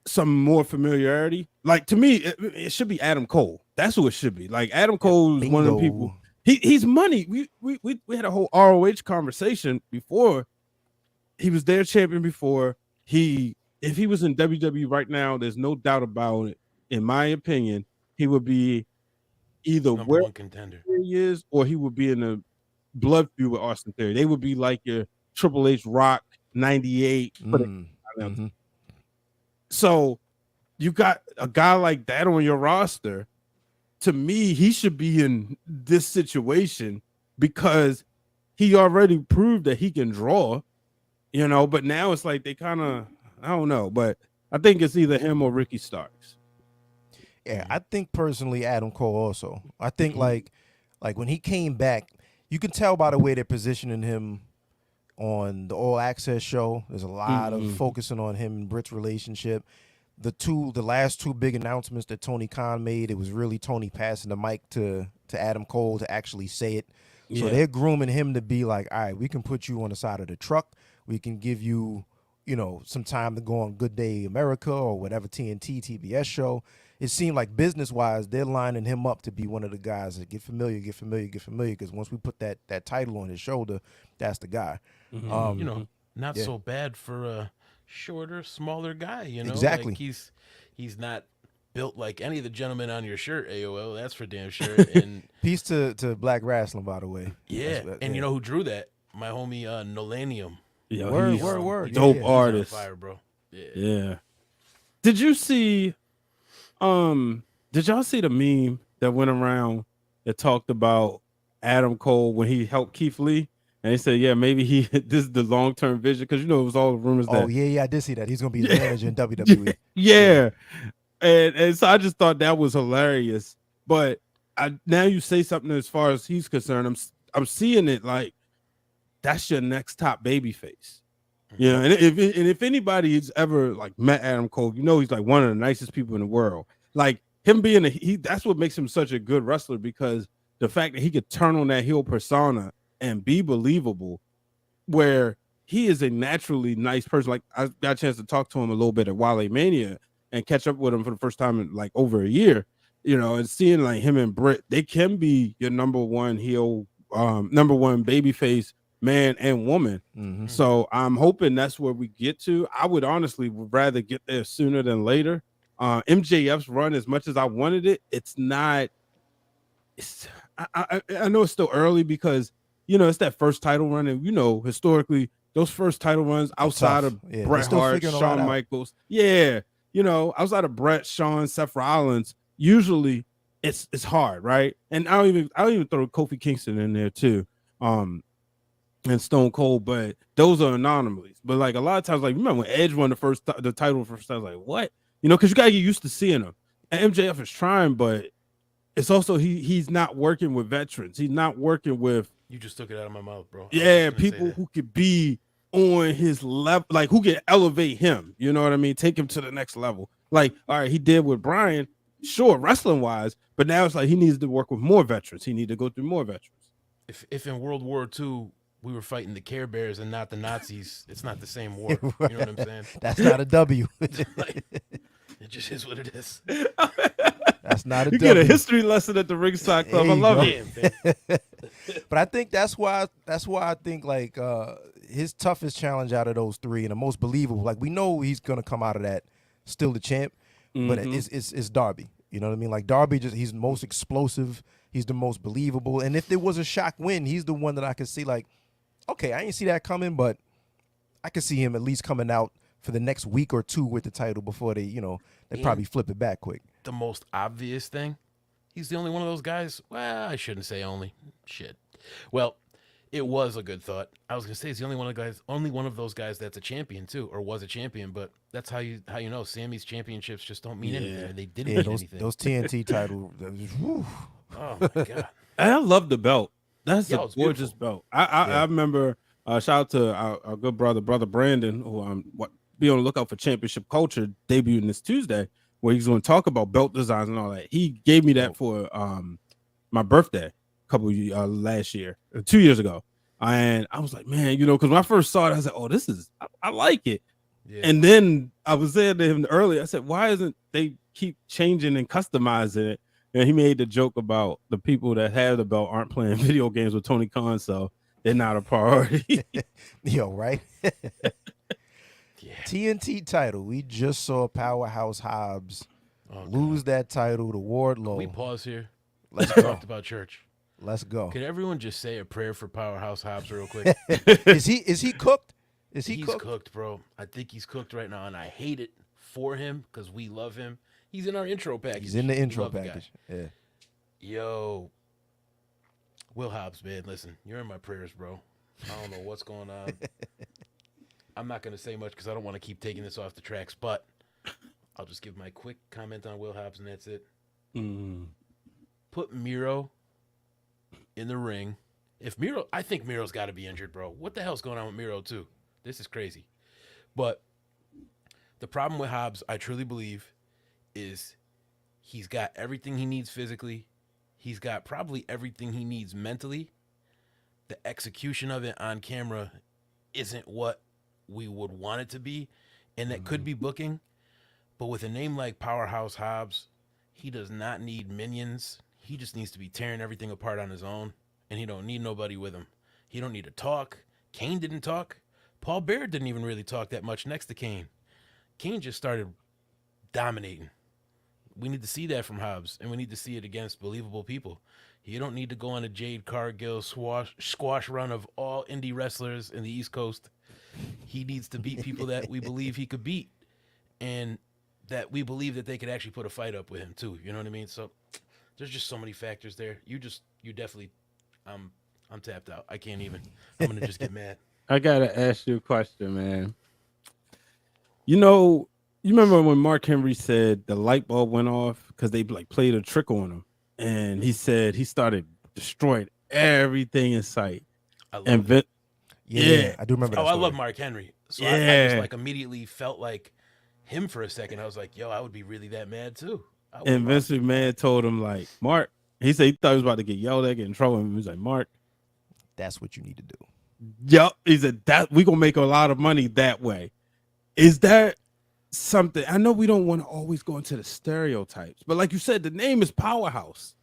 some more familiarity. Like, to me, it should be Adam Cole. That's who it should be. Like, Adam Cole is one of the people. He's money. We had a whole ROH conversation before. He was their champion before. If he was in WWE right now, there's no doubt about it. In my opinion, he would be either Number one contender he is, or he would be in a blood feud with Austin Theory. They would be like your Triple H Rock 98. So you got a guy like that on your roster. To me, he should be in this situation because he already proved that he can draw, but now it's like they kind of, I don't know, but I think it's either him or Ricky Starks. Yeah, I think personally Adam Cole also. I think like when he came back, you can tell by the way they're positioning him on the All Access show. There's a lot of focusing on him and Britt's relationship. The last two big announcements that Tony Khan made, it was really Tony passing the mic to Adam Cole to actually say it. So they're grooming him to be like, all right, we can put you on the side of the truck. We can give you, some time to go on Good Day America or whatever TNT, TBS show. It seemed like business-wise, they're lining him up to be one of the guys that get familiar, because once we put that title on his shoulder, that's the guy. Not so bad for a shorter, smaller guy, Exactly. Like he's not built like any of the gentlemen on your shirt, AOL, that's for damn sure. And peace to Black Wrestling, by the way. Yeah, you know who drew that? My homie Nolanium. Yeah, word. Dope artist. Fire, bro. Yeah. Did you see did y'all see the meme that went around that talked about Adam Cole when he helped Keith Lee? And they said, yeah, maybe this is the long-term vision, because it was all the rumors that. Oh, yeah, I did see that. He's gonna be the manager in WWE. Yeah. And so I just thought that was hilarious. But now you say something as far as he's concerned, I'm seeing it like that's your next top baby face. And if anybody's ever like met Adam Cole, he's like one of the nicest people in the world. Like him being that's what makes him such a good wrestler, because the fact that he could turn on that heel persona and be believable, where he is a naturally nice person. Like I got a chance to talk to him a little bit at Wale Mania and catch up with him for the first time in like over a year, and seeing like him and Britt, they can be your number one heel, number one babyface man and woman. So I'm hoping that's where we get to. I would honestly rather get there sooner than later. MJF's run, as much as I wanted it, it's not. I know it's still early because it's that first title run, and historically those first title runs outside of Bret Hart, Shawn Michaels, outside of Bret, Shawn, Seth Rollins, usually it's hard, right? And I'll even throw Kofi Kingston in there too. And Stone Cold, but those are anomalies. But like a lot of times, like remember when Edge won the title first time, I was like, what? Because you gotta get used to seeing him. And MJF is trying, but it's also he's not working with veterans. He's not working with. You just took it out of my mouth, bro. Yeah, people who could be on his level, like who can elevate him. You know what I mean? Take him to the next level. Like, all right, he did with Bryan, sure, wrestling wise, but now it's like he needs to work with more veterans. He needs to go through more veterans. If in World War II we were fighting the Care Bears and not the Nazis, it's not the same war. You know what I'm saying? That's not a W. It just is what it is. That's not a you W. get a history lesson at the Ringside Club. I love it. But I think that's why I think like his toughest challenge out of those three and the most believable. Like we know he's gonna come out of that still the champ, but it's Darby. You know what I mean? Like Darby, he's the most explosive. He's the most believable. And if there was a shock win, he's the one that I could see like, okay, I didn't see that coming, but I could see him at least coming out for the next week or two with the title before they probably flip it back quick. The most obvious thing, he's the only one of those guys. Well, I shouldn't say only. Shit. Well, it was a good thought. I was gonna say he's the only one of those guys that's a champion too, or was a champion. But that's how you know Sammy's championships just don't mean anything. They didn't mean anything. Those TNT titles. Oh my god. And I love the belt. That's Yo, a it's gorgeous beautiful. belt. I Yeah. remember. Shout out to our good brother Brandon, who be on the lookout for Championship Culture debuting this Tuesday, where he's going to talk about belt designs and all that. He gave me that Dope. for my birthday a couple last year, 2 years ago, and I was like, man, because when I first saw it, I was like, oh, this is I like it. Yeah. And then I was saying to him earlier, I said, why isn't they keep changing and customizing it? And he made the joke about the people that have the belt aren't playing video games with Tony Khan, so they're not a priority. Yo, right? Yeah. TNT title. We just saw Powerhouse Hobbs Oh, lose that title to God. Can we Wardlow. pause here? Let's We go. talked about church. Let's go. Could everyone just say a prayer for Powerhouse Hobbs real quick? Is he cooked? Is he He's cooked? cooked, bro. I think he's cooked right now, and I hate it for him because we love him. He's in our intro package. He's in the We intro love the guy. package. Yeah. Yo, Will Hobbs, man, listen, you're in my prayers, bro. I don't know what's going on. I'm not going to say much because I don't want to keep taking this off the tracks, but I'll just give my quick comment on Will Hobbs, and that's it. Put Miro in the ring. I think Miro's got to be injured, bro. What the hell's going on with Miro, too? This is crazy. But the problem with Hobbs, I truly believe, is he's got everything he needs physically. He's got probably everything he needs mentally. The execution of it on camera isn't what we would want it to be, and that could be booking. But with a name like Powerhouse Hobbs, he does not need minions. He just needs to be tearing everything apart on his own, and he don't need nobody with him. He don't need to talk. Kane didn't talk. Paul Bear didn't even really talk that much next to Kane. Kane just started dominating. We need to see that from Hobbs, and we need to see it against believable people. You don't need to go on a Jade Cargill squash run of all indie wrestlers in the East Coast. He needs to beat people that we believe he could beat, and that we believe that they could actually put a fight up with him too. You know what I mean? So there's just so many factors there. You definitely, I'm tapped out. I can't even. I'm gonna just get mad. I gotta ask you a question, man. You remember when Mark Henry said the light bulb went off because they played a trick on him, and he said he started destroying everything in sight. I love And it. Yeah, I do remember that Oh, I story. love Mark Henry. So I just immediately felt like him for a second. I was like, yo, I would be really that mad too. And Vince McMahon told him, Mark, he said he thought he was about to get yelled at, get in trouble. And he was like, Mark, That's what you need to do. yep. He said that we gonna make a lot of money that way. Is that something? I know we don't want to always go into the stereotypes, but like you said, the name is Powerhouse.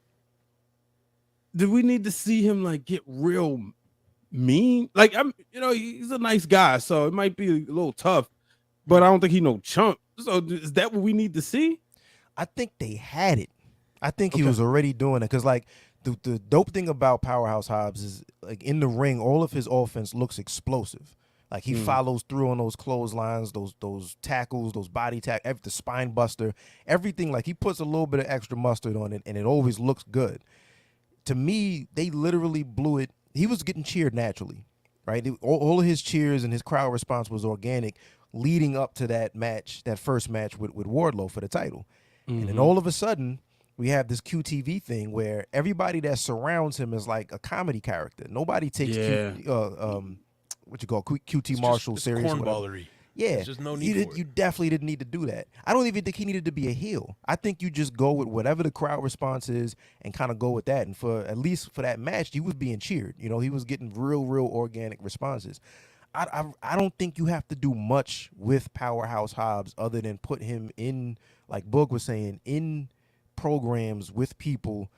Do we need to see him get real mean? He's a nice guy, so it might be a little tough, but I don't think he no chump. So is that what we need to see? I think they had it. I think he was already doing it because, the dope thing about Powerhouse Hobbs is, in the ring, all of his offense looks explosive. He follows through on those clotheslines, those tackles, those body the spine buster, everything. He puts a little bit of extra mustard on it, and it always looks good. To me, they literally blew it. He was getting cheered naturally, right? All of his cheers and his crowd response was organic leading up to that first match with Wardlow for the title. And then all of a sudden, we have this QTV thing where everybody that surrounds him is like a comedy character. Nobody takes QT Marshall serious. Cornballery. Yeah, There's just no need for it. You definitely didn't need to do that. I don't even think he needed to be a heel. I think you just go with whatever the crowd response is and kind of go with that. And at least for that match, he was being cheered. He was getting real organic responses. I don't think you have to do much with Powerhouse Hobbs other than put him in, like Boog was saying, in programs with people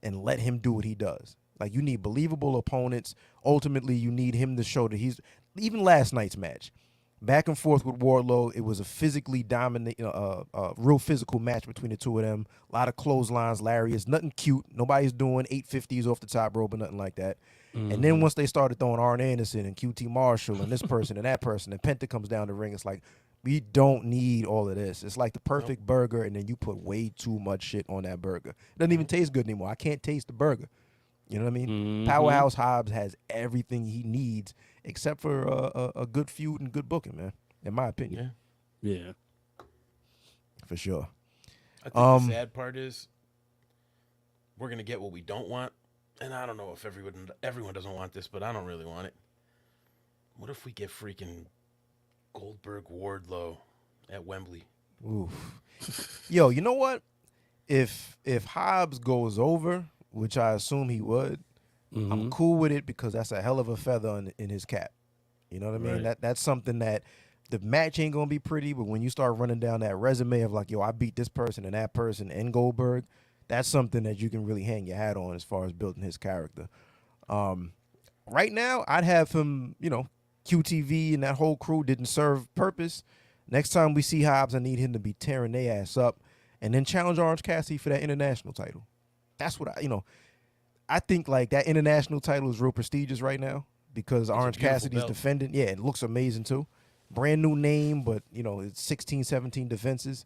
and let him do what he does. You need believable opponents. Ultimately, you need him to show that he's, even last night's match, back and forth with Wardlow, it was a physically dominant, real physical match between the two of them. A lot of clotheslines, lariats, nothing cute. Nobody's doing 850s off the top rope or nothing like that. And then once they started throwing Arn Anderson and QT Marshall and this person and that person, and Penta comes down the ring, it's like, we don't need all of this. It's like the perfect burger, and then you put way too much shit on that burger. It doesn't even taste good anymore. I can't taste the burger. You know what I mean? Powerhouse Hobbs has everything he needs except for a good feud and good booking, man, in my opinion. Yeah. For sure. I think the sad part is we're going to get what we don't want, and I don't know if everyone doesn't want this, but I don't really want it. What if we get freaking Goldberg Wardlow at Wembley? Oof. Yo, you know what? If Hobbs goes over, which I assume he would, I'm cool with it because that's a hell of a feather in his cap. You know what I mean? Right. That's something that the match ain't gonna be pretty, but when you start running down that resume of like, yo, I beat this person and that person and Goldberg, that's something that you can really hang your hat on as far as building his character. Right now, I'd have him, QTV and that whole crew didn't serve purpose. Next time we see Hobbs, I need him to be tearing their ass up and then challenge Orange Cassidy for that international title. That's what I think like that international title is real prestigious right now because a Orange beautiful Cassidy's belt. defending. Yeah, it looks amazing too. Brand new name, but it's 16, 17 defenses.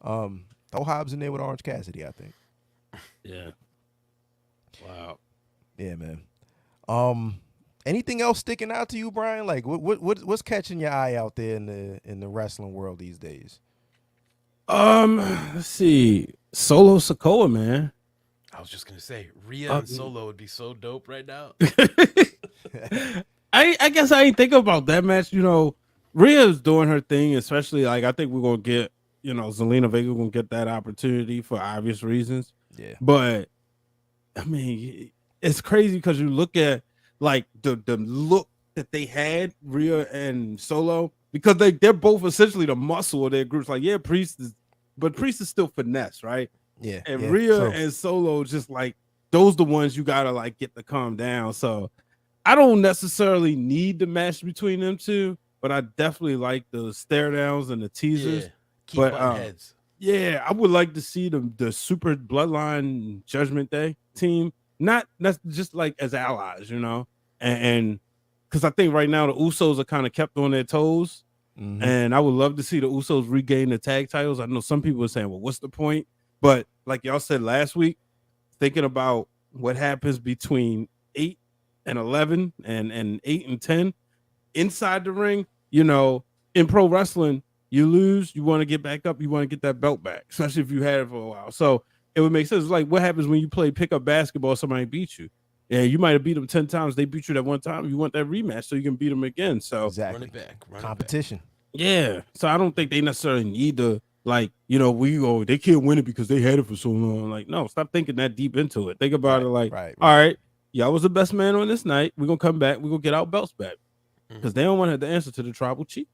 Throw Hobbs in there with Orange Cassidy, I think. Yeah. Wow. Yeah, man. Anything else sticking out to you, Brian? Like what's catching your eye out there in the wrestling world these days? Let's see. Solo Sokoa, man. I was just gonna say Rhea and Solo would be so dope right now. I guess I ain't think about that match. Rhea's doing her thing, especially like I think we're gonna get, Zelina Vega gonna get that opportunity for obvious reasons. Yeah. But I mean, it's crazy because you look at like the look that they had, Rhea and Solo, because they're both essentially the muscle of their groups. Like, yeah, Priest is still finesse, right? Yeah. And yeah, Rhea true. and Solo just like those the ones you gotta like get to calm down. So I don't necessarily need the match between them two, but I definitely like the stare downs and the teasers. Yeah, keep But butting heads. yeah, I would like to see the Super Bloodline Judgment Day team, not that's just like as allies, and because I think right now the Usos are kind of kept on their toes, and I would love to see the Usos regain the tag titles. I know some people are saying, well, what's the point? But like y'all said last week, thinking about what happens between 8 and 11 and 8 and 10 inside the ring, in pro wrestling, you lose, you want to get back up, you want to get that belt back, especially if you had it for a while. So it would make sense. It's like what happens when you play pickup basketball, somebody beats you. Yeah, you might have beat them 10 times. They beat you that one time. You want that rematch so you can beat them again. So Exactly. Run it back. Competition. yeah. So I don't think they necessarily need to they can't win it because they had it for so long. Like, no, stop thinking that deep into it. Think about it like, right. all right, y'all was the best man on this night. We're gonna come back, we're gonna get our belts back. Because they don't want to have the answer to the tribal chief.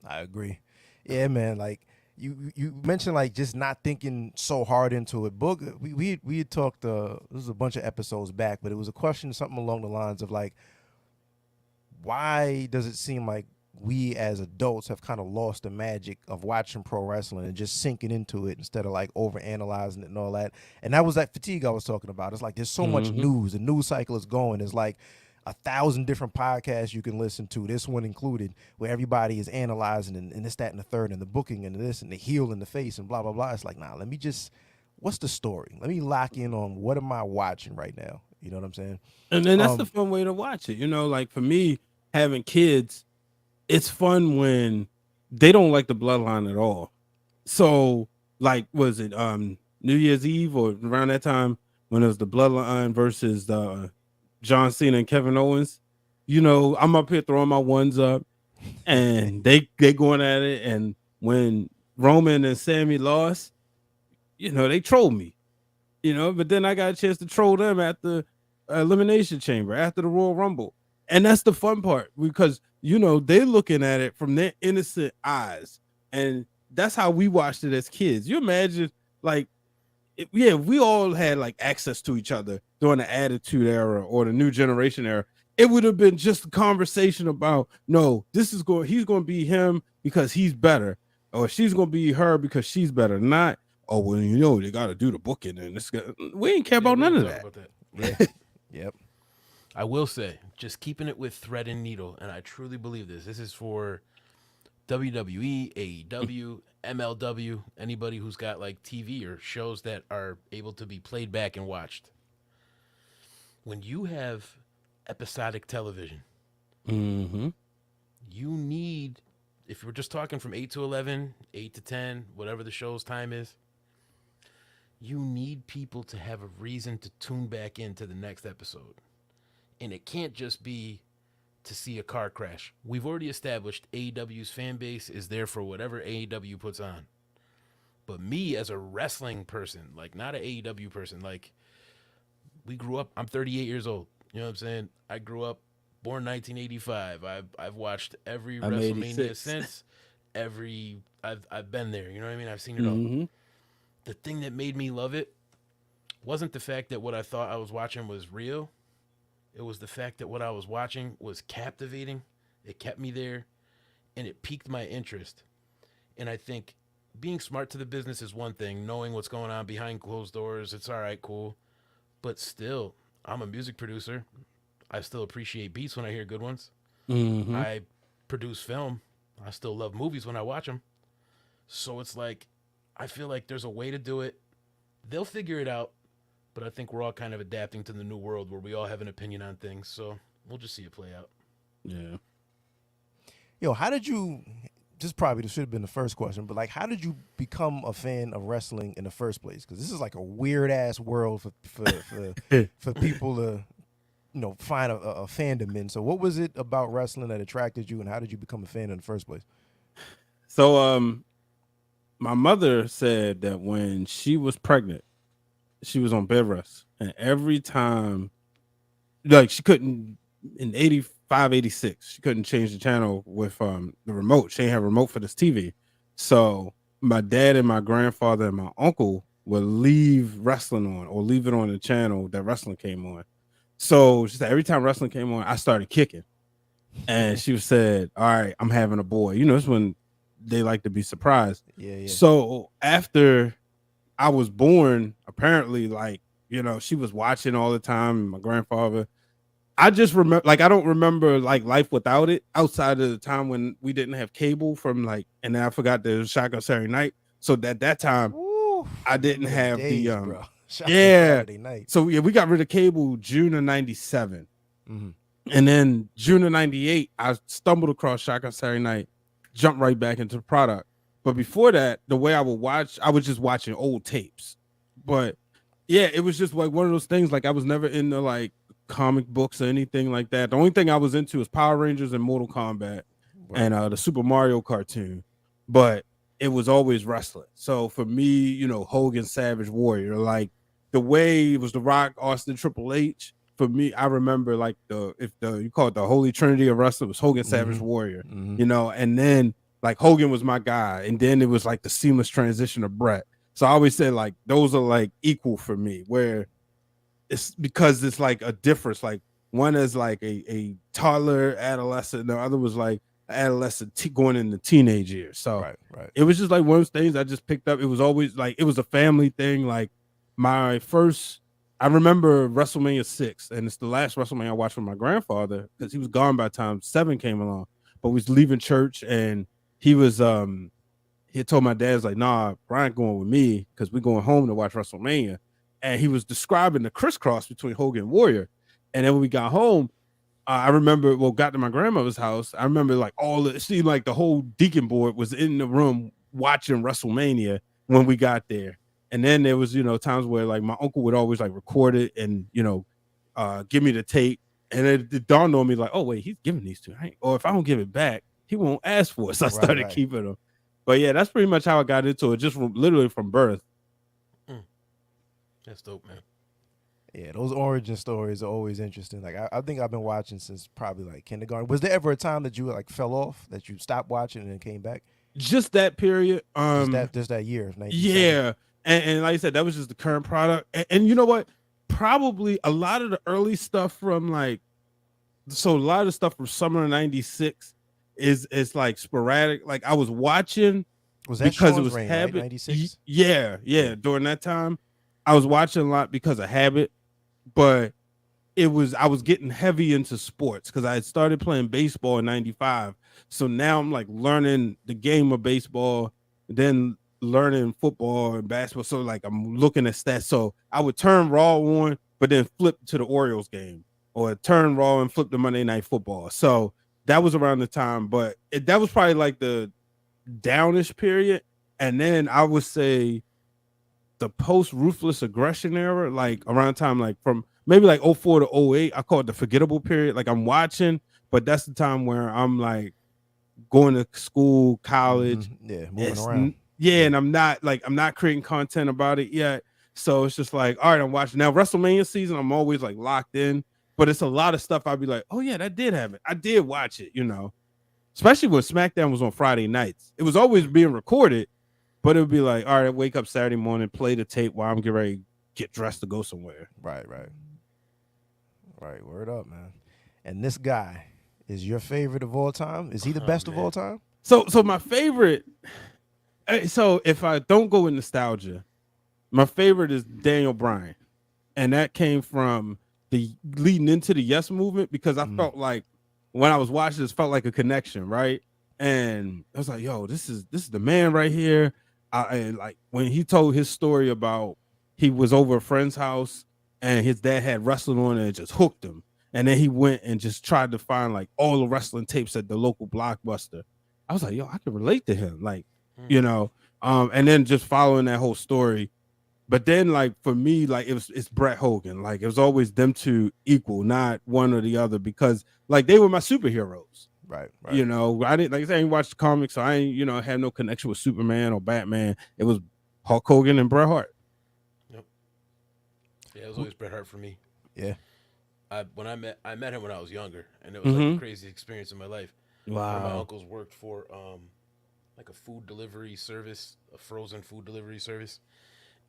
I agree. Yeah, man. Like you mentioned, like just not thinking so hard into it. Book. We had talked. This was a bunch of episodes back, but it was a question, something along the lines of like, why does it seem like we as adults have kind of lost the magic of watching pro wrestling and just sinking into it instead of like over analyzing it and all that? And that was that fatigue I was talking about. It's like there's so much news. The news cycle is going. It's like 1,000 different podcasts you can listen to, this one included, where everybody is analyzing and this, that, and the third, and the booking and this and the heel in the face and blah, blah, blah. It's like, nah, let me just, what's the story? Let me lock in on what am I watching right now? You know what I'm saying? And then that's the fun way to watch it. Like for me, having kids, it's fun when they don't like the bloodline at all. So like, was it New Year's Eve or around that time when it was the bloodline versus the John Cena and Kevin Owens? I'm up here throwing my ones up and they going at it. And when Roman and Sammy lost, they trolled me, but then I got a chance to troll them at the Elimination Chamber after the Royal Rumble. And that's the fun part because, they're looking at it from their innocent eyes. And that's how we watched it as kids. You imagine like, we all had like access to each other during the Attitude Era or the New Generation era. It would have been just a conversation about, no, he's going to be him because he's better, or she's going to be her because she's better. Not, oh, well, they got to do the booking and this. We ain't care about none of that. Yeah. Yep. I will say, just keeping it with thread and needle, and I truly believe this. This is for WWE, AEW, MLW, anybody who's got like TV or shows that are able to be played back and watched. When you have episodic television, you need, if we're just talking from 8 to 11, 8 to 10, whatever the show's time is, you need people to have a reason to tune back into the next episode. And it can't just be to see a car crash. We've already established AEW's fan base is there for whatever AEW puts on. But me as a wrestling person, like not an AEW person, like we grew up, I'm 38 years old. You know what I'm saying? I grew up born 1985. I've watched every I'm WrestleMania 86. since. I've been there. You know what I mean? I've seen it all. Mm-hmm. The thing that made me love it wasn't the fact that what I thought I was watching was real. It was the fact that what I was watching was captivating. It kept me there, and it piqued my interest. And I think being smart to the business is one thing. Knowing what's going on behind closed doors, it's all right, cool. But still, I'm a music producer. I still appreciate beats when I hear good ones. Mm-hmm. I produce film. I still love movies when I watch them. So it's like, I feel like there's a way to do it. They'll figure it out. But I think we're all kind of adapting to the new world where we all have an opinion on things. So we'll just see it play out. Yeah. Yo, how did you? This probably should have been the first question, but like, how did you become a fan of wrestling in the first place? Because this is like a weird ass world for people to, find a fandom in. So, what was it about wrestling that attracted you, and how did you become a fan in the first place? So, my mother said that when she was pregnant, she was on bed rest, and every time, like, she couldn't in 85, 86, she couldn't change the channel with the remote. She didn't have a remote for this TV. So my dad and my grandfather and my uncle would leave wrestling on or leave it on the channel that wrestling came on. So she said every time wrestling came on, I started kicking. And she said, all right, I'm having a boy. It's when they like to be surprised. Yeah. So after I was born, apparently, like, she was watching all the time. My grandfather, I just remember, like, I don't remember like life without it outside of the time when we didn't have cable from like, and then I forgot the Shotgun Saturday Night. So at that time, Woo, I didn't have days, the bro. yeah. Saturday night. So yeah, we got rid of cable June of '97, Mm-hmm. and then June of '98, I stumbled across Shotgun Saturday Night, jumped right back into the product. But before that, the way I would watch, I was just watching old tapes. But yeah, it was just like one of those things. Like I was never into like comic books or anything like that. The only thing I was into was Power Rangers and Mortal Kombat and the Super Mario cartoon. But it was always wrestling. So for me, Hogan, Savage, Warrior, like the way it was The Rock, Austin, Triple H. For me, I remember like you call it the Holy Trinity of wrestling, was Hogan, Savage, Warrior. And then like Hogan was my guy, and then it was like the seamless transition of Bret. So I always said like those are like equal for me, where it's because it's like a difference. Like one is like a toddler, adolescent, the other was like adolescent going into teenage years. So right. It was just like one of those things I just picked up. It was always like it was a family thing. Like I remember WrestleMania 6, and it's the last WrestleMania I watched with my grandfather because he was gone by the time 7 came along. But we was leaving church, and he had told my dad, like, nah, Brian going with me because we're going home to watch WrestleMania. And he was describing the crisscross between Hogan and Warrior. And then when we got home, I remember, got to my grandmother's house. I remember like it seemed like the whole deacon board was in the room watching WrestleMania when we got there. And then there was, times where like my uncle would always like record it and, give me the tape. And it dawned on me like, oh, wait, he's giving these to me. Or if I don't give it back, he won't ask for it. So I started keeping them. But yeah, that's pretty much how I got into it, just literally from birth. That's dope, man. Yeah, those origin stories are always interesting. Like I think I've been watching since probably like kindergarten. Was there ever a time that you like fell off, that you stopped watching and then came back? Just that period. Just that year. Yeah. And like I said, that was just the current product. And you know what? Probably a lot of the early stuff from a lot of the stuff from summer of '96 is like sporadic. Like I was watching that because Sean's it was reign, habit. Right? 96? Yeah. During that time, I was watching a lot because of habit, but I was getting heavy into sports because I had started playing baseball in '95. So now I'm like learning the game of baseball, then learning football and basketball. So like I'm looking at stats. So I would turn Raw on, but then flip to the Orioles game, or turn Raw and flip to Monday Night Football. So that was around the time, but that was probably like the downish period. And then I would say the post ruthless aggression era, like around time, like from maybe like 04 to 08. I call it the forgettable period. Like I'm watching, but that's the time where I'm like going to school, college. Yeah, moving around. Yeah, and I'm not creating content about it yet. So it's just like, all right, I'm watching now WrestleMania season. I'm always like locked in, but it's a lot of stuff. I'd be like, oh yeah, that did happen. I did watch it, especially when SmackDown was on Friday nights. It was always being recorded, but it would be like, all right, wake up Saturday morning, play the tape while I'm getting ready to get dressed to go somewhere. Right. Word up, man. And this guy is your favorite of all time? Is he the best of all time? So my favorite. So if I don't go with nostalgia, my favorite is Daniel Bryan, and that came from the leading into the Yes movement because I felt like when I was watching this, felt like a connection, right? And I was like, yo, this is the man right here. And like when he told his story about he was over a friend's house and his dad had wrestling on and it just hooked him. And then he went and just tried to find like all the wrestling tapes at the local Blockbuster. I was like, yo, I can relate to him. Like, and then just following that whole story. But then like for me, like it's Bret Hogan. Like it was always them two equal, not one or the other, because like they were my superheroes. Right. I didn't, like I said, I didn't watch the comics, so I ain't, had no connection with Superman or Batman. It was Hulk Hogan and Bret Hart. Yep. Yeah, it was always Bret Hart for me. Yeah. I met him when I was younger, and it was like a crazy experience in my life. Wow. My uncles worked for like a food delivery service, a frozen food delivery service,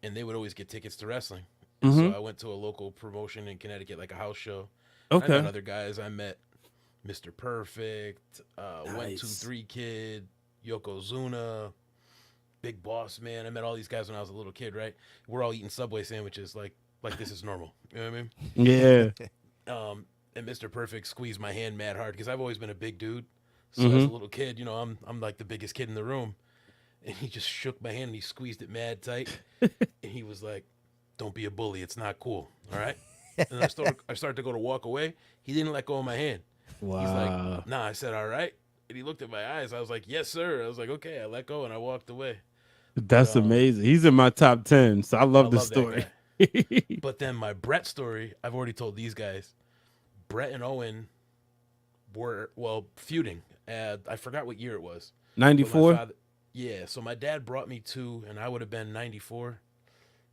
and they would always get tickets to wrestling. And so I went to a local promotion in Connecticut, like a house show. Okay. I met other guys. I met Mr. Perfect, Nice. 123 Kid, Yokozuna, Big Boss Man. I met all these guys when I was a little kid, right? We're all eating Subway sandwiches like this is normal. You know what I mean? Yeah. And Mr. Perfect squeezed my hand mad hard because I've always been a big dude. So as a little kid, I'm like the biggest kid in the room. And he just shook my hand and he squeezed it mad tight. And he was like, "Don't be a bully. It's not cool. All right?" And I started to go to walk away. He didn't let go of my hand. Wow. He's like, "Nah." I said, "All right." And he looked at my eyes. I was like, "Yes, sir." I was like, "Okay." I let go and I walked away. That's amazing. He's in my top 10, so I love this story. But then my Brett story, I've already told these guys. Brett and Owen were, feuding. I forgot what year it was. 94? Yeah, so my dad brought me to, and I would have been 94,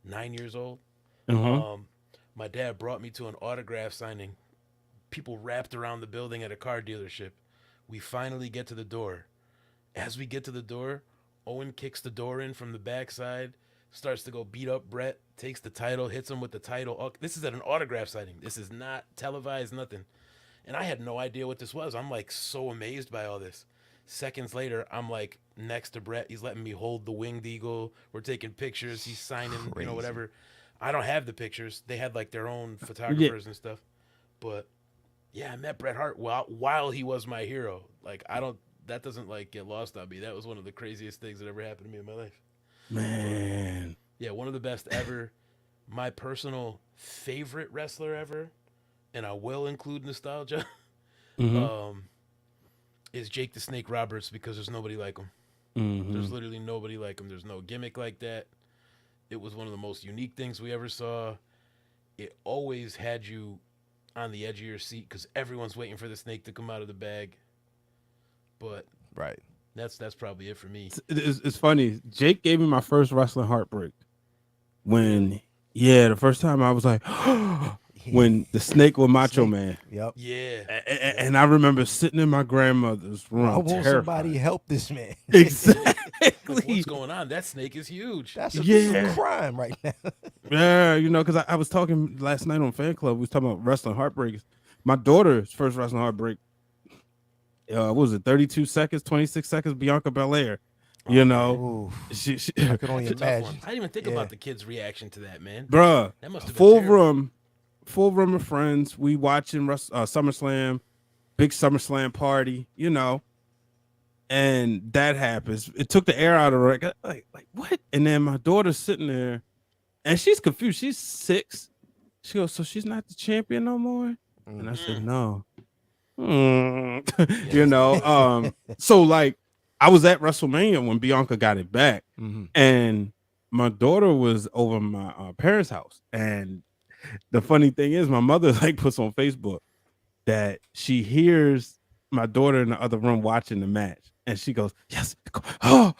9 years old. My dad brought me to an autograph signing. People wrapped around the building at a car dealership. We finally get to the door. As we get to the door, Owen kicks the door in from the backside, starts to go beat up Brett, takes the title, hits him with the title. Oh, this is at an autograph signing. This is not televised, nothing. And I had no idea what this was. I'm like so amazed by all this. Seconds later, I'm like next to Brett. He's letting me hold the winged eagle. We're taking pictures. He's signing, whatever. I don't have the pictures. They had like their own photographers and stuff. But yeah, I met Bret Hart while he was my hero. Like that doesn't like get lost on me. That was one of the craziest things that ever happened to me in my life. Man. Yeah, one of the best ever. My personal favorite wrestler ever, and I will include nostalgia, is Jake the Snake Roberts, because there's nobody like him. There's literally nobody like him. There's no gimmick like that. It was one of the most unique things we ever saw. It always had you on the edge of your seat because everyone's waiting for the snake to come out of the bag. But right, that's probably it for me. It's funny. Jake gave me my first wrestling heartbreak when, the first time I was like, when the snake was Macho Man. Yep. Yeah. And I remember sitting in my grandmother's room. I want somebody help this man. Exactly. What's going on? That snake is huge. That's a crime right now. Yeah, because I was talking last night on Fan Club. We was talking about wrestling heartbreaks. My daughter's first wrestling heartbreak, what was it, 32 seconds, 26 seconds, Bianca Belair. She I could only imagine. I didn't even think about the kids' reaction to that, man. Bruh, that must have been full room of friends. We watching SummerSlam, big SummerSlam party, and that happens. It took the air out of her. Like what? And then my daughter's sitting there, and she's confused. She's 6. She goes, "So she's not the champion no more?" And I said, "No." So like, I was at WrestleMania when Bianca got it back, and my daughter was over my parents' house, and the funny thing is, my mother like puts on Facebook that she hears my daughter in the other room watching the match, and she goes, "Yes, come on,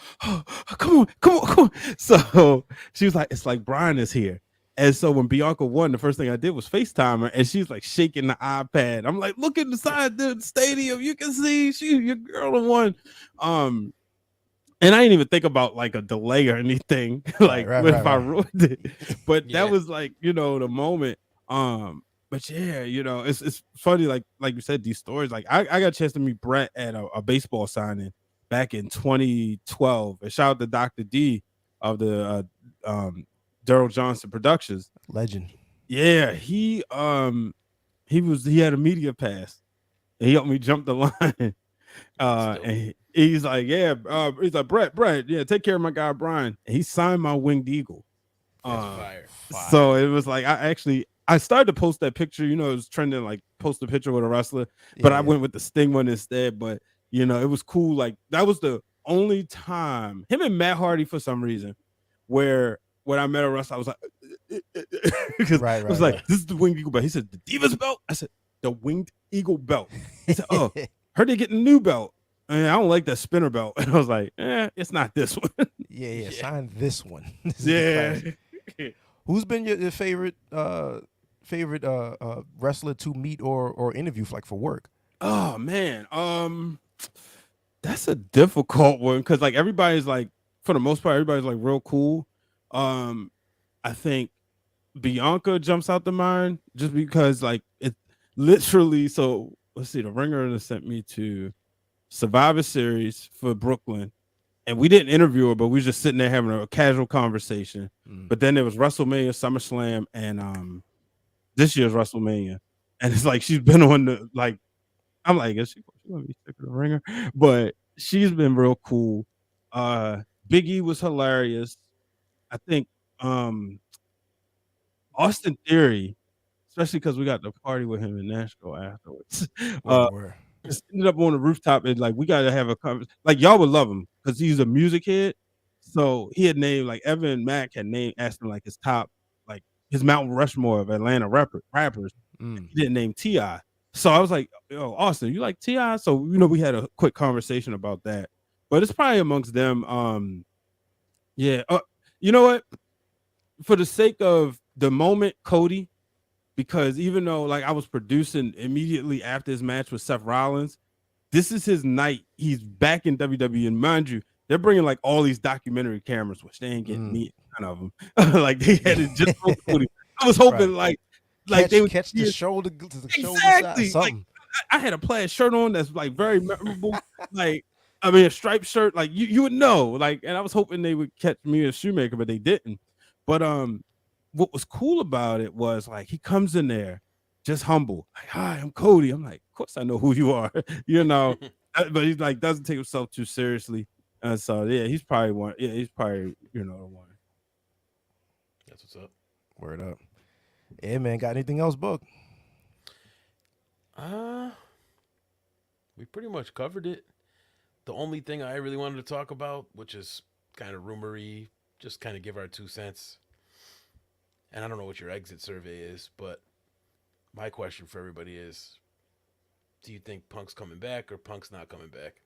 come on, come on." So she was like, "It's like Brian is here." And so when Bianca won, the first thing I did was FaceTime her, and she's like shaking the iPad. I'm like, "Look inside the stadium, you can see your girl won." And I didn't even think about like a delay or anything, like if I ruined it. But that was like, the moment. But yeah, it's funny, like you said, these stories. Like I got a chance to meet Brett at a baseball signing back in 2012. And shout out to Dr. D of the Daryl Johnson Productions. Legend. Yeah, he had a media pass. And he helped me jump the line. And he's like, he's like, Brett, yeah, take care of my guy Brian. And he signed my winged eagle. Fire. So it was like I started to post that picture, it was trending, like post a picture with a wrestler, but I went with the Sting one instead. But it was cool. Like that was the only time him and Matt Hardy, for some reason, where when I met a wrestler, I was like, because I was like, this is the winged eagle belt. He said, the Divas belt? I said, the winged eagle belt. He said, oh, heard they getting a new belt. And I don't like that spinner belt. And I was like, it's not this one. Yeah. Sign this one. This is Who's been your favorite wrestler to meet or interview for work? Oh man, that's a difficult one because like everybody's like, for the most part, everybody's like real cool. I think Bianca jumps out the mind just because like it literally. So let's see, the Ringer sent me to Survivor Series for Brooklyn, and we didn't interview her, but we were just sitting there having a casual conversation. But then there was WrestleMania, SummerSlam, and this year's WrestleMania, and it's like she's been on the like. I'm like, is she gonna be sick of the Ringer? But she's been real cool. Big E was hilarious. I think Austin Theory, especially because we got to party with him in Nashville afterwards. Just ended up on the rooftop and like we gotta have a conversation. Like y'all would love him because he's a music head. So he had named like Evan Mack had asked him like his top, like his Mount Rushmore of Atlanta rappers. He didn't name T.I. So I was like, yo, Austin, you like T.I.? So we had a quick conversation about that. But it's probably amongst them. You know what? For the sake of the moment, Cody, because even though like I was producing immediately after his match with Seth Rollins, this is his night. He's back in WWE, and mind you, they're bringing like all these documentary cameras, which they ain't getting none of them. Like they had it just for Cody. I was hoping like they would catch the shoulder to the shoulder exactly. side, something. Like, I had a plaid shirt on that's like very memorable. Like I mean, a striped shirt, like you would know. Like, and I was hoping they would catch me as Shoemaker, but they didn't. But what was cool about it was like he comes in there just humble, like, hi, I'm Cody. I'm like, of course I know who you are, but he's like doesn't take himself too seriously. And so yeah, he's probably one. Yeah, he's probably the one. That's what's up. Word up. Yeah, man. Got anything else booked? We pretty much covered it. The only thing I really wanted to talk about, which is kind of rumory, just kind of give our 2 cents. And I don't know what your exit survey is, but my question for everybody is, do you think Punk's coming back or Punk's not coming back?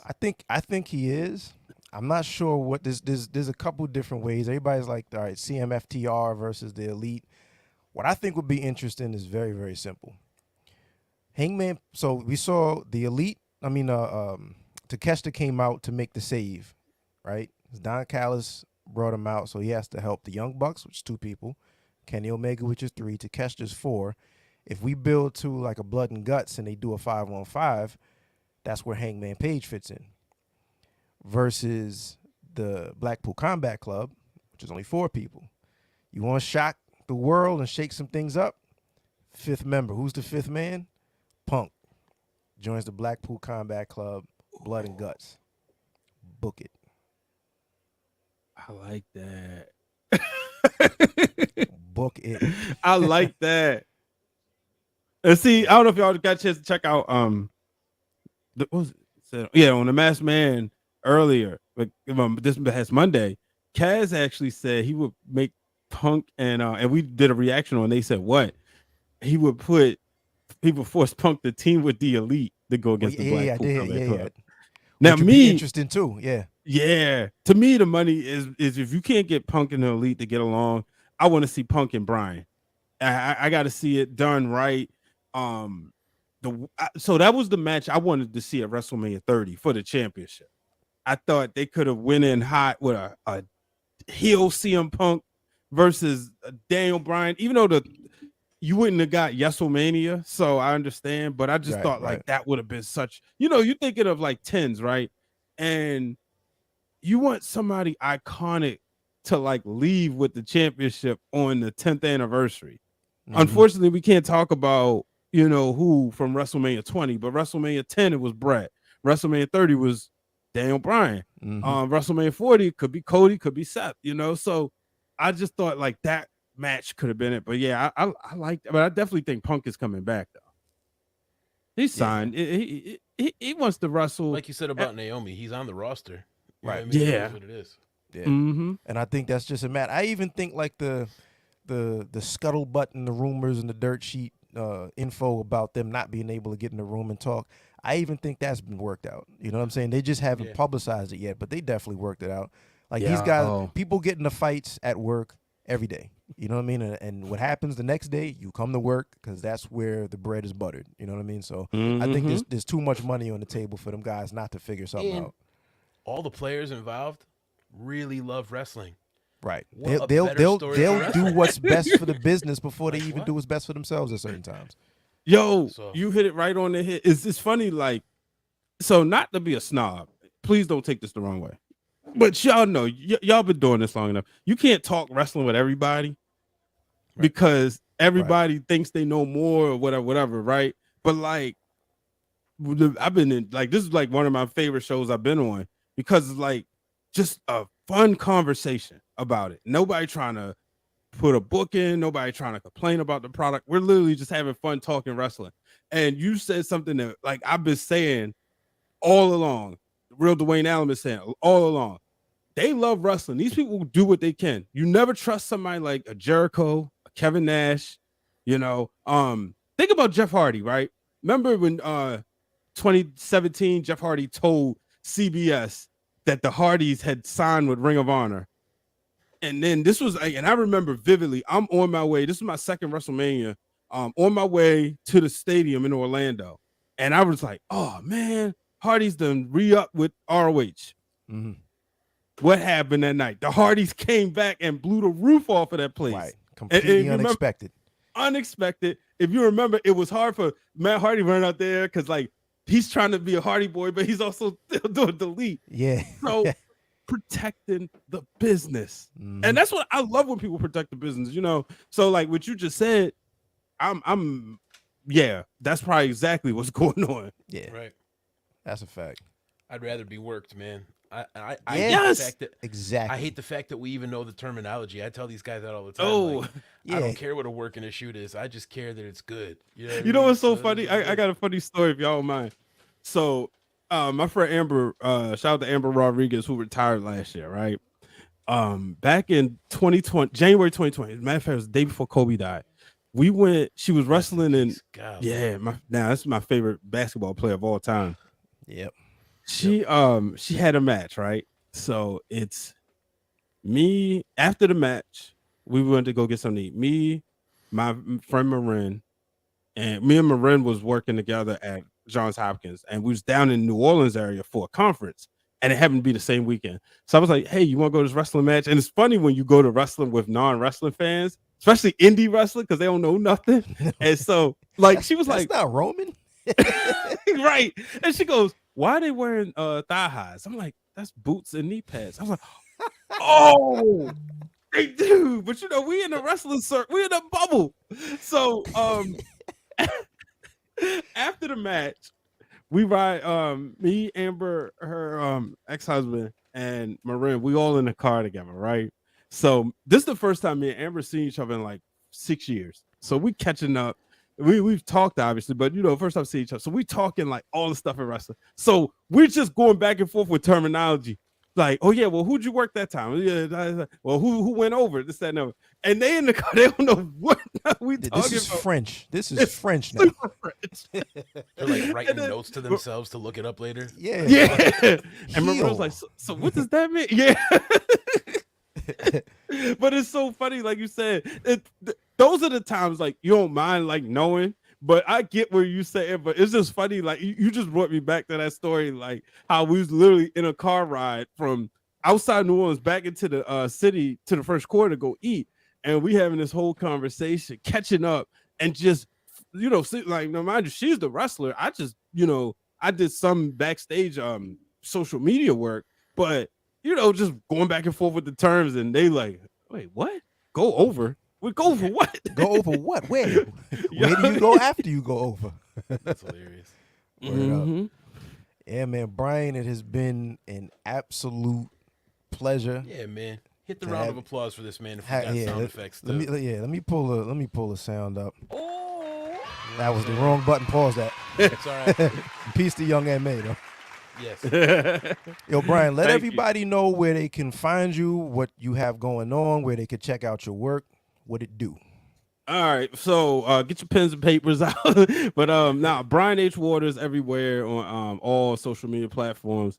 I think he is. I'm not sure what there's a couple different ways. Everybody's like, all right, CMFTR versus the Elite. What I think would be interesting is very, very simple. Hangman, so we saw the Elite, Takeshita came out to make the save, right? Don Callis brought him out, so he has to help the Young Bucks, which is 2 people, Kenny Omega, which is 3, Takeshita's 4. If we build to like a Blood and Guts and they do a 5-on-5, that's where Hangman Page fits in. Versus the Blackpool Combat Club, which is only 4 people. You want to shock the world and shake some things up? 5th member. Who's the 5th man? Punk. Joins the Blackpool Combat Club, Blood and Guts. Book it. I like that. Book it. I like that. And see, I don't know if y'all got a chance to check out what was it? Yeah, on The Masked Man, earlier, like this past Monday, Kaz actually said he would make Punk and we did a reaction on. They said what he would force Punk to team with the Elite to go Well, against the yeah, I Blackpool did. Combat Yeah, Club. Now which would be me, interesting too. Yeah. yeah, to me the money is if you can't get Punk and the Elite to get along, I want to see Punk and Bryan. I got to see it done right. So that was the match I wanted to see at WrestleMania 30 for the championship. I thought they could have went in hot with a heel CM Punk versus Daniel Bryan, even though you wouldn't have got Yeselmania, so I understand, but I just thought like that would have been such, you're thinking of like tens, right? And you want somebody iconic to like leave with the championship on the 10th anniversary. Mm-hmm. Unfortunately, we can't talk about, who from WrestleMania 20, but WrestleMania 10, it was Bret. WrestleMania 30 was Daniel Bryan. Mm-hmm. WrestleMania 40 could be Cody, could be Seth, so I just thought like that match could have been it. But yeah, I like, but I definitely think Punk is coming back though. He's signed. Yeah. He wants to wrestle. Like you said about Naomi, he's on the roster. Right. Yeah. That's what it is. Yeah. Mm-hmm. And I think that's just a matter. I even think like the scuttlebutt and the rumors and the dirt sheet info about them not being able to get in the room and talk, I even think that's been worked out. You know what I'm saying? They just haven't publicized it yet, but they definitely worked it out. Like these guys, people get in the fights at work every day. You know what I mean? And what happens the next day, you come to work because that's where the bread is buttered. You know what I mean? So I think there's too much money on the table for them guys not to figure something out. All the players involved really love wrestling. Right. They'll do what's best for the business before they even do what's best for themselves at certain times. Yo, you hit it right on the head. It's funny, like, so not to be a snob, please don't take this the wrong way. But y'all know, y'all been doing this long enough. You can't talk wrestling with everybody because everybody thinks they know more or whatever, right? But like, I've been in, like, this is like one of my favorite shows I've been on because it's like just a fun conversation about it. Nobody trying to put a book in, nobody trying to complain about the product. We're literally just having fun talking wrestling. And you said something that like I've been saying all along. Real Dwayne Allen is saying all along. They love wrestling. These people do what they can. You never trust somebody like a Jericho, a Kevin Nash, Think about Jeff Hardy, right? Remember when 2017 Jeff Hardy told CBS that the Hardys had signed with Ring of Honor. And then this was, and I remember vividly, I'm on my way. This is my second WrestleMania. On my way to the stadium in Orlando. And I was like, oh man, Hardy's done re-up with ROH. Mm-hmm. What happened that night? The Hardys came back and blew the roof off of that place. Right. Completely unexpected. Unexpected. If you remember, it was hard for Matt Hardy running out there because like he's trying to be a Hardy boy, but he's also still doing the Elite. Yeah. So protecting the business. Mm-hmm. And that's what I love when people protect the business, So like what you just said, I'm that's probably exactly what's going on. Yeah. Right. That's a fact. I'd rather be worked, man. I hate the fact that we even know the terminology. I tell these guys that all the time. I don't care what a work and a shoot is. I just care that it's good. You know what's so funny? I got a funny story if y'all don't mind. So my friend Amber, shout out to Amber Rodriguez, who retired last year, right? Back in 2020, January 2020, as a matter of fact, it was the day before Kobe died. She was wrestling in that's my favorite basketball player of all time. Yep. She had a match, right? So it's me after the match, we went to go get something to eat. Me, my friend Marin, and me and Marin was working together at Johns Hopkins, and we was down in New Orleans area for a conference, and it happened to be the same weekend. So I was like, hey, you want to go to this wrestling match? And it's funny when you go to wrestling with non-wrestling fans, especially indie wrestling, because they don't know nothing. And so like she was like, that's not Roman. Right. And she goes, why are they wearing thigh highs? I'm like, that's boots and knee pads. I was like, oh, they do. But we in the wrestling circle, we in a bubble. So after the match, we ride me, Amber, her ex-husband, and Marin, we all in the car together, right? So this is the first time me and Amber seen each other in like 6 years. So we catching up. we've talked obviously, but first time seeing each other, so we talking like all the stuff in wrestling. So we're just going back and forth with terminology. Like, oh yeah, well, who'd you work that time? Yeah, well, who went over this, that, and other. And they in the car, they don't know what we talking This is about. French. This is French now. French. They're like writing notes to themselves to look it up later. Yeah. And remember, I was like, so what does that mean? Yeah. But it's so funny, like you said, those are the times like you don't mind like knowing, but I get where you say it, but it's just funny, like you just brought me back to that story, like how we was literally in a car ride from outside New Orleans back into the city to the first quarter to go eat, and we having this whole conversation, catching up, and just like, no, mind you, she's the wrestler. I just I did some backstage social media work, but just going back and forth with the terms, and they like, wait, what? Go over? We go over what? Go over what? Where? Where do you go after you go over? That's hilarious. Word up. Yeah, man, Brian, it has been an absolute pleasure. Yeah, man. Hit the round of applause for this man. If we got sound effects, let me pull a sound up. Oh, that was the wrong button. Pause that. It's all right. Peace to young M.A. though. Yes. Yo, Brian, let everybody know where they can find you, what you have going on, where they could check out your work, what it do. All right, so get your pens and papers out. But now Brian H. Waters everywhere on all social media platforms.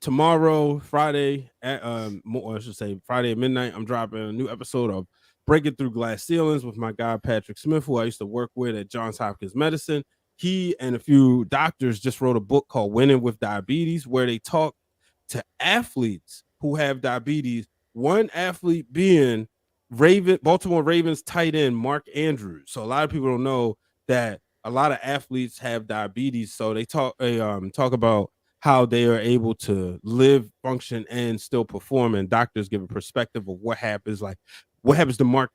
Tomorrow, Friday Friday at midnight, I'm dropping a new episode of Breaking Through Glass Ceilings with my guy Patrick Smith, who I used to work with at Johns Hopkins Medicine. He and a few doctors just wrote a book called Winning with Diabetes, where they talk to athletes who have diabetes. One athlete being Baltimore Ravens tight end Mark Andrews. So a lot of people don't know that a lot of athletes have diabetes. So they talk about how they are able to live, function, and still perform. And doctors give a perspective of what happens to Mark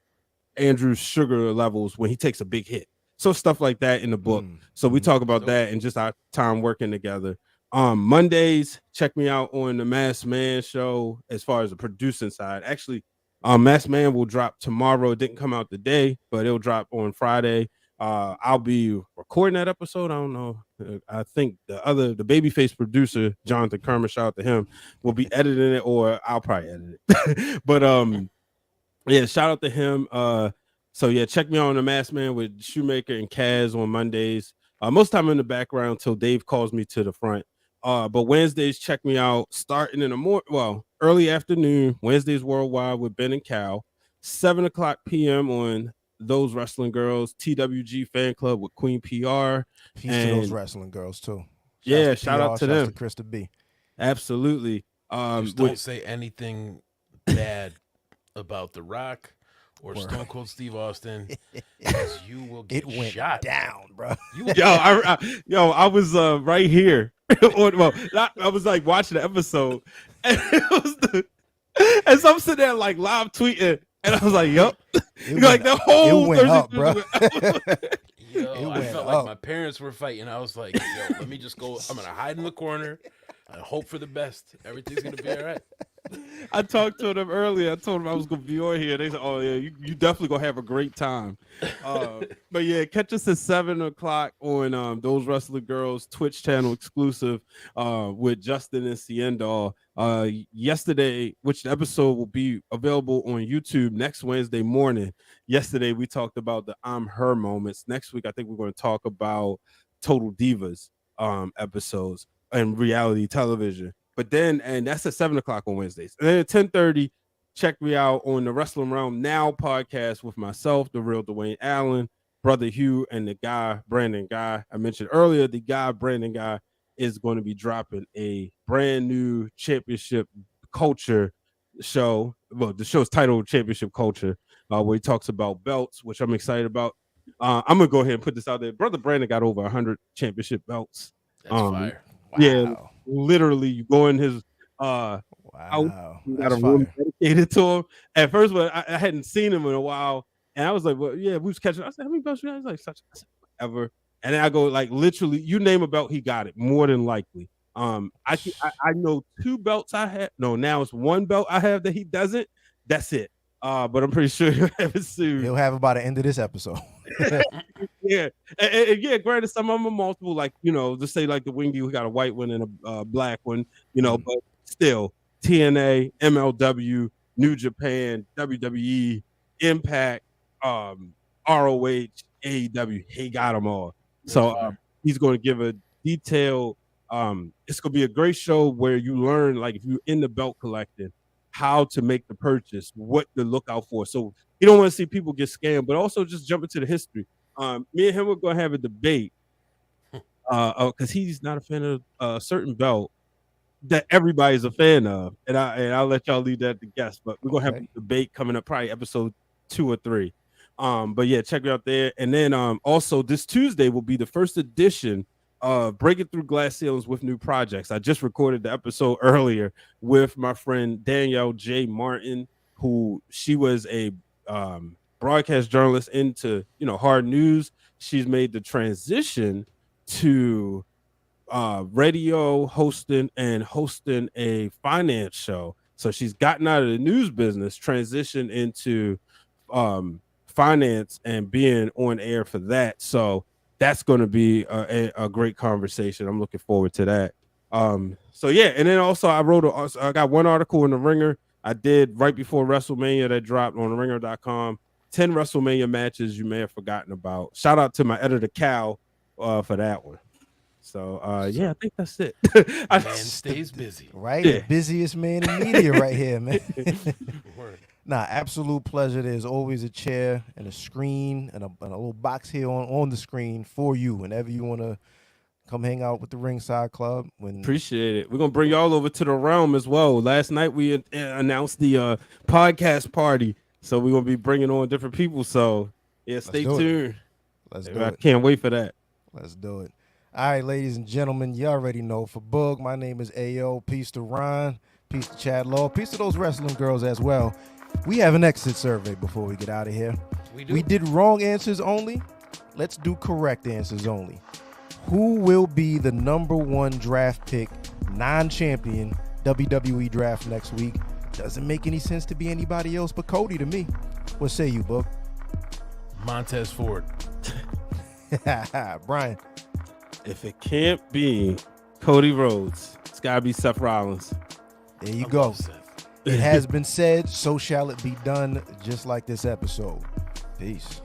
Andrews' sugar levels when he takes a big hit. So stuff like that in the book. So we talk about that and just our time working together. Mondays, check me out on the Masked Man show as far as the producing side. Actually, Masked Man will drop tomorrow. It didn't come out today, but it'll drop on Friday. I'll be recording that episode. I don't know. I think the babyface producer, Jonathan Kermer, shout out to him, will be editing it, or I'll probably edit it. But yeah, shout out to him. So yeah, check me out on the Masked Man with Shoemaker and Kaz on Mondays. Most time in the background until Dave calls me to the front. But Wednesdays, check me out starting in the early afternoon. Wednesdays Worldwide with Ben and Cal. 7:00 p.m. on Those Wrestling Girls, TWG Fan Club with Queen PR. Peace to those wrestling girls too. Shout out to them. To Krista B. Absolutely. Just don't say anything bad about The Rock or Stone Cold Steve Austin, because you will get shot down, bro. I was right here. I was like watching the episode, and and so I'm sitting there like live tweeting, and I was like, "Yup," like the whole it went up, bro. I felt like my parents were fighting. I was like, "Yo, let me just go. I'm gonna hide in the corner and hope for the best. Everything's gonna be all right." I talked to them earlier. I told them I was gonna be on here. They said, "Oh yeah, you definitely gonna have a great time." But yeah, catch us at 7:00 on Those Wrestling Girls Twitch channel exclusive with Justin and Ciendol. Yesterday, which the episode will be available on YouTube next Wednesday morning. Yesterday we talked about the I'm Her moments. Next week I think we're going to talk about Total Divas episodes and reality television. But then, and that's at 7:00 on Wednesdays. And then at 10:30, check me out on the Wrestling Realm Now podcast with myself, the real Dwayne Allen, Brother Hugh, and the guy, Brandon Guy. I mentioned earlier, the guy, Brandon Guy, is going to be dropping a brand new championship culture show. Well, the show's titled Championship Culture, where he talks about belts, which I'm excited about. I'm going to go ahead and put this out there. Brother Brandon got over 100 championship belts. That's fire. Wow. Yeah, literally, you go in his out, you got a room dedicated to him. At first, but I hadn't seen him in a while, and I was like, "Well, yeah, we was catching." I said, "How many belts you got?" He's like, "Such ever." And then I go, like, literally, you name a belt, he got it more than likely. I know 2 belts I have. No, now it's 1 belt I have that he doesn't. That's it. But I'm pretty sure he'll have it soon. He'll have it by the end of this episode. Yeah, and yeah. Granted, some of them are multiple, like just say like the Wingy, we got a white one and a black one, but still TNA, MLW, New Japan, WWE, Impact, ROH, AEW. He got them all. So he's going to give a detailed. It's going to be a great show where you learn, like if you're in the belt collecting, how to make the purchase, what to look out for. So you don't want to see people get scammed, but also just jump into the history. Me and him are going to have a debate because he's not a fan of a certain belt that everybody's a fan of, and I'll let y'all leave that to guess. But we're gonna have a debate coming up, probably episode 2 or 3. But yeah, check it out there. And then also this Tuesday will be the first edition of Breaking Through Glass Ceilings with New Projects. I just recorded the episode earlier with my friend Danielle J. Martin, who she was a broadcast journalist into hard news. She's made the transition to radio hosting and hosting a finance show. So she's gotten out of the news business, transitioned into finance and being on air for that. So that's going to be a great conversation. I'm looking forward to that. So yeah, and then also I got one article in the Ringer I did right before WrestleMania that dropped on ringer.com. 10 WrestleMania matches you may have forgotten about. Shout out to my editor Cal for that one. So yeah, I think that's it. Man stays busy. Right? Yeah. The busiest man in media right here, man. Nah, absolute pleasure. There's always a chair and a screen and a little box here on the screen for you whenever you want to come hang out with the Ringside Club. Appreciate it. We're going to bring y'all over to the Wrealm as well. Last night we announced the podcast party. So we're going to be bringing on different people. So yeah, stay tuned. Let's do it. I can't wait for that. Let's do it. All right, ladies and gentlemen, you already know. For Boog, my name is Ayo. Peace to Ron. Peace to Chad Law. Peace to those wrestling girls as well. We have an exit survey before we get out of here. We did wrong answers only. Let's do correct answers only. Who will be the #1 draft pick, non-champion WWE draft next week? Doesn't make any sense to be anybody else but Cody to me. What say you, Boog? Montez Ford. Brian. If it can't be Cody Rhodes, it's got to be Seth Rollins. There you go. It has been said, so shall it be done, just like this episode. Peace.